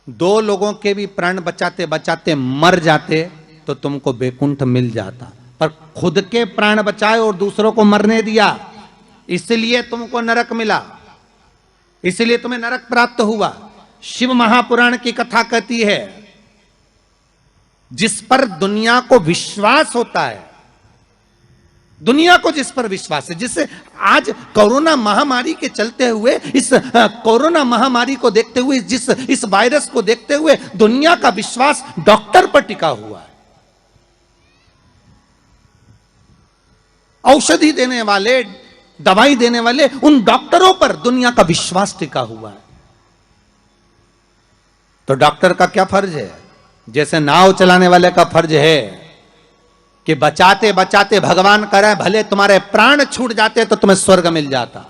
2 लोगों के भी प्राण बचाते बचाते मर जाते तो तुमको बैकुंठ मिल जाता, पर खुद के प्राण बचाए और दूसरों को मरने दिया, इसलिए तुमको नरक मिला, इसलिए तुम्हें नरक प्राप्त हुआ। शिव महापुराण की कथा कहती है जिस पर दुनिया को विश्वास होता है, दुनिया को जिस पर विश्वास है, जिससे आज कोरोना महामारी के चलते हुए, इस कोरोना महामारी को देखते हुए, जिस इस वायरस को देखते हुए दुनिया का विश्वास डॉक्टर पर टिका हुआ है। औषधि देने वाले, दवाई देने वाले उन डॉक्टरों पर दुनिया का विश्वास टिका हुआ है। तो डॉक्टर का क्या फर्ज है? जैसे नाव चलाने वाले का फर्ज है कि बचाते बचाते भगवान करे भले तुम्हारे प्राण छूट जाते तो तुम्हें स्वर्ग मिल जाता।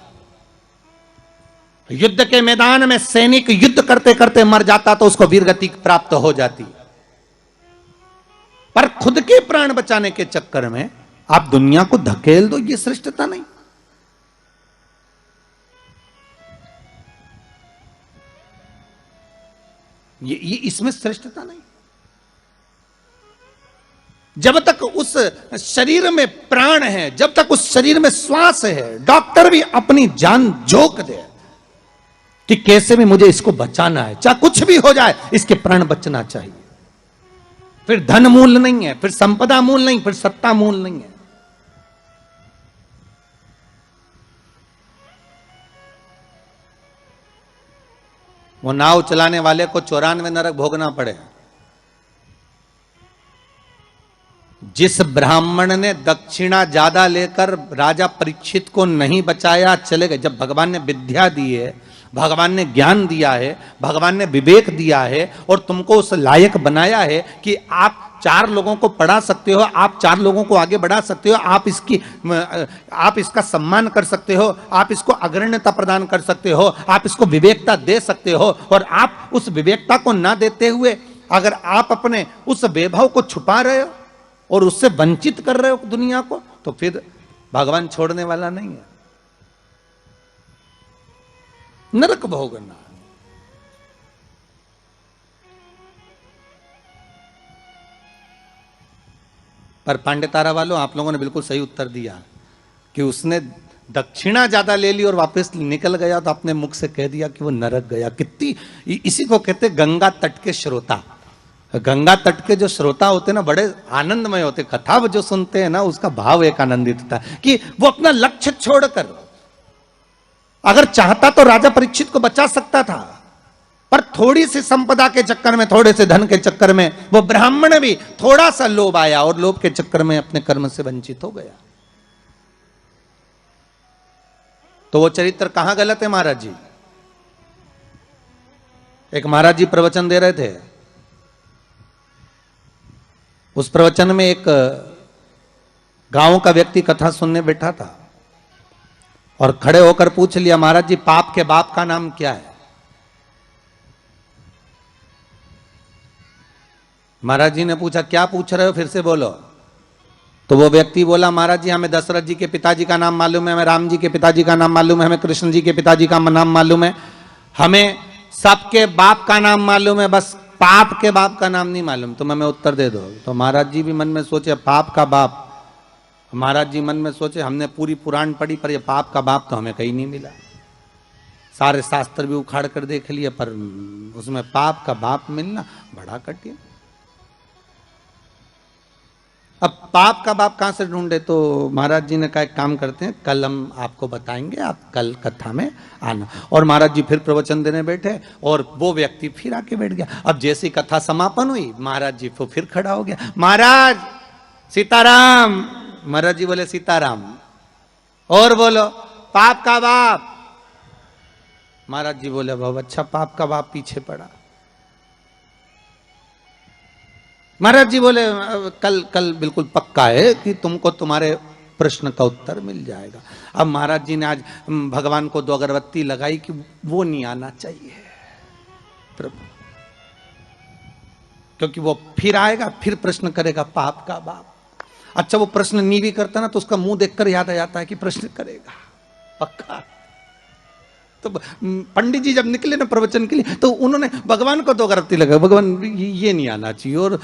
युद्ध के मैदान में सैनिक युद्ध करते करते मर जाता तो उसको वीरगति प्राप्त हो जाती, पर खुद के प्राण बचाने के चक्कर में आप दुनिया को धकेल दो, ये श्रेष्ठता नहीं। ये इसमें श्रेष्ठता नहीं। जब तक उस शरीर में प्राण है, जब तक उस शरीर में श्वास है, डॉक्टर भी अपनी जान झोंक दे कि कैसे भी मुझे इसको बचाना है, चाहे कुछ भी हो जाए, इसके प्राण बचना चाहिए। फिर धन मूल नहीं है, फिर संपदा मूल नहीं, फिर सत्ता मूल नहीं है। वो नाव चलाने वाले को 94 नरक भोगना पड़े। जिस ब्राह्मण ने दक्षिणा ज्यादा लेकर राजा परीक्षित को नहीं बचाया, चले गए। जब भगवान ने विद्या दी है, भगवान ने ज्ञान दिया है, भगवान ने विवेक दिया है और तुमको उस लायक बनाया है कि आप 4 लोगों को पढ़ा सकते हो, आप 4 लोगों को आगे बढ़ा सकते हो, आप इसका सम्मान कर सकते हो, आप इसको अग्रण्यता प्रदान कर सकते हो, आप इसको विवेकता दे सकते हो। और आप उस विवेकता को ना देते हुए अगर आप अपने उस वैभव को छुपा रहे हो और उससे वंचित कर रहे हो दुनिया को, तो फिर भगवान छोड़ने वाला नहीं है। नरक भोगना। पर पांडेतारा वालों, आप लोगों ने बिल्कुल सही उत्तर दिया कि उसने दक्षिणा ज्यादा ले ली और वापस निकल गया तो अपने मुख से कह दिया कि वो नरक गया। कितनी, इसी को कहते गंगा तट के श्रोता। गंगा तट के जो श्रोता होते हैं ना, बड़े आनंदमय होते। कथा जो सुनते हैं ना, उसका भाव एक आनंदित होता है कि वो अपना लक्ष्य छोड़कर, अगर चाहता तो राजा परीक्षित को बचा सकता था, पर थोड़ी सी संपदा के चक्कर में, थोड़े से धन के चक्कर में वो ब्राह्मण भी थोड़ा सा लोभ आया और लोभ के चक्कर में अपने कर्म से वंचित हो गया। तो वो चरित्र कहां गलत है महाराज जी? एक महाराज जी प्रवचन दे रहे थे, उस प्रवचन में एक गांव का व्यक्ति कथा सुनने बैठा था और खड़े होकर पूछ लिया, महाराज जी पाप के बाप का नाम क्या है? महाराज जी ने पूछा, क्या पूछ रहे हो, फिर से बोलो। तो वो व्यक्ति बोला, महाराज जी हमें दशरथ जी के पिताजी का नाम मालूम है, हमें राम जी के पिताजी का नाम मालूम है, हमें कृष्ण जी के पिताजी का नाम मालूम है, हमें सबके बाप का नाम मालूम है, बस पाप के बाप का नाम नहीं मालूम। तुम हमें उत्तर दे दो। तो महाराज जी भी मन में सोचे, पाप का बाप। महाराज जी मन में सोचे, हमने पूरी पुराण पढ़ी पर ये पाप का बाप तो हमें कहीं नहीं मिला। सारे शास्त्र भी उखाड़ कर देख लिए पर उसमें पाप का बाप मिलना बड़ा कठिन। अब पाप का बाप कहां से ढूंढे? तो महाराज जी ने कहा, एक काम करते हैं, कल हम आपको बताएंगे, आप कल कथा में आना। और महाराज जी फिर प्रवचन देने बैठे और वो व्यक्ति फिर आके बैठ गया। अब जैसी कथा समापन हुई, महाराज जी फिर खड़ा हो गया, महाराज सीताराम। महाराज जी बोले, सीताराम। और बोलो, पाप का बाप। महाराज जी बोले, बहुत अच्छा, पाप का बाप पीछे पड़ा। महाराज जी बोले, कल बिल्कुल पक्का है कि तुमको तुम्हारे प्रश्न का उत्तर मिल जाएगा। अब महाराज जी ने आज भगवान को 2 अगरबत्ती लगाई कि वो नहीं आना चाहिए प्रभु, क्योंकि वो फिर आएगा, फिर प्रश्न करेगा पाप का बाप। अच्छा, वो प्रश्न नहीं भी करता ना तो उसका मुंह देखकर याद आ जाता है कि प्रश्न करेगा पक्का। तो पंडित जी जब निकले ना प्रवचन के लिए तो उन्होंने भगवान को 2 अगरबत्ती लगाई, भगवान ये नहीं आना चाहिए। और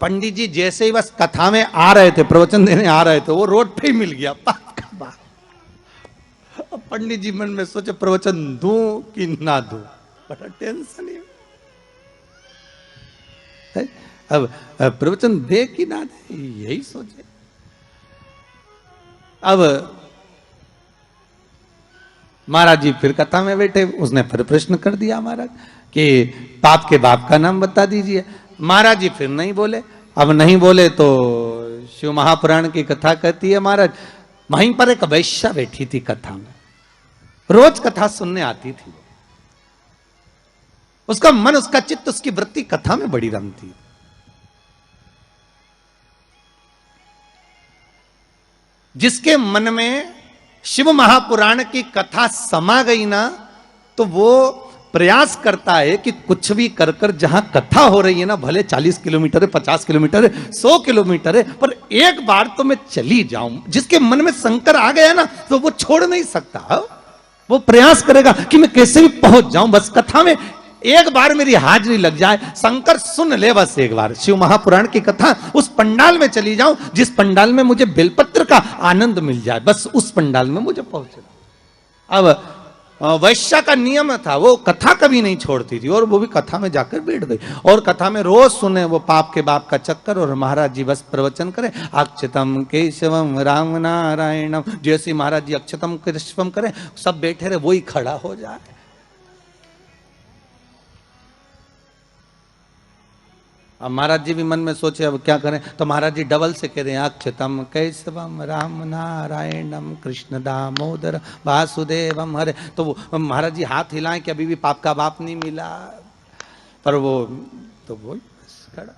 पंडित जी जैसे ही बस कथा में आ रहे थे, प्रवचन देने आ रहे थे, वो रोड पे ही मिल गया पाप का बाप। अब पंडित जी मन में सोचे, प्रवचन दूं कि ना दूं, बड़ा टेंशन है। अब प्रवचन दे कि ना दे, यही सोचे। अब महाराज जी फिर कथा में बैठे, उसने फिर प्रश्न कर दिया महाराज कि पाप के बाप का नाम बता दीजिए। महाराज जी फिर नहीं बोले। अब नहीं बोले तो शिव महापुराण की कथा कहती है, महाराज वहीं पर एक वैश्या बैठी थी कथा में, रोज कथा सुनने आती थी। उसका मन, उसका चित्त, उसकी वृत्ति कथा में बड़ी रमती। जिसके मन में शिव महापुराण की कथा समा गई ना, तो वो प्रयास करता है कि कुछ भी कर कर जहां कथा हो रही है ना, भले 40 किलोमीटर है, 50 किलोमीटर है, 100 किलोमीटर है, पर एक बार तो मैं चली जाऊं। जिसके मन में शंकर आ गया ना, तो वो छोड़ नहीं सकता। वो प्रयास करेगा कि मैं कैसे भी पहुंच जाऊं, बस कथा में एक बार मेरी हाजिरी लग जाए, शंकर सुन ले बस एक बार शिव महापुराण की कथा, उस पंडाल में चली जाऊं जिस पंडाल में मुझे बेलपत्र का आनंद मिल जाए, बस उस पंडाल में मुझे पहुंचना। अब वैश्या का नियम था, वो कथा कभी नहीं छोड़ती थी और वो भी कथा में जाकर बैठ गई और कथा में रोज सुने वो पाप के बाप का चक्कर, और महाराज जी बस प्रवचन करें अक्षतम केशवम राम नारायणम, जैसे महाराज जी अक्षतम केशवम करें सब बैठे रहे, वही खड़ा हो जाए। अब महाराज जी भी मन में सोचे अब क्या करें, तो महाराज जी डबल से कह रहे हैं अक्षतम केशवम राम नारायणम कृष्ण दामोदर वासुदेवम हरे। तो वो महाराज जी हाथ हिलाएं कि अभी भी पाप का बाप नहीं मिला, पर वो तो वो खड़ा।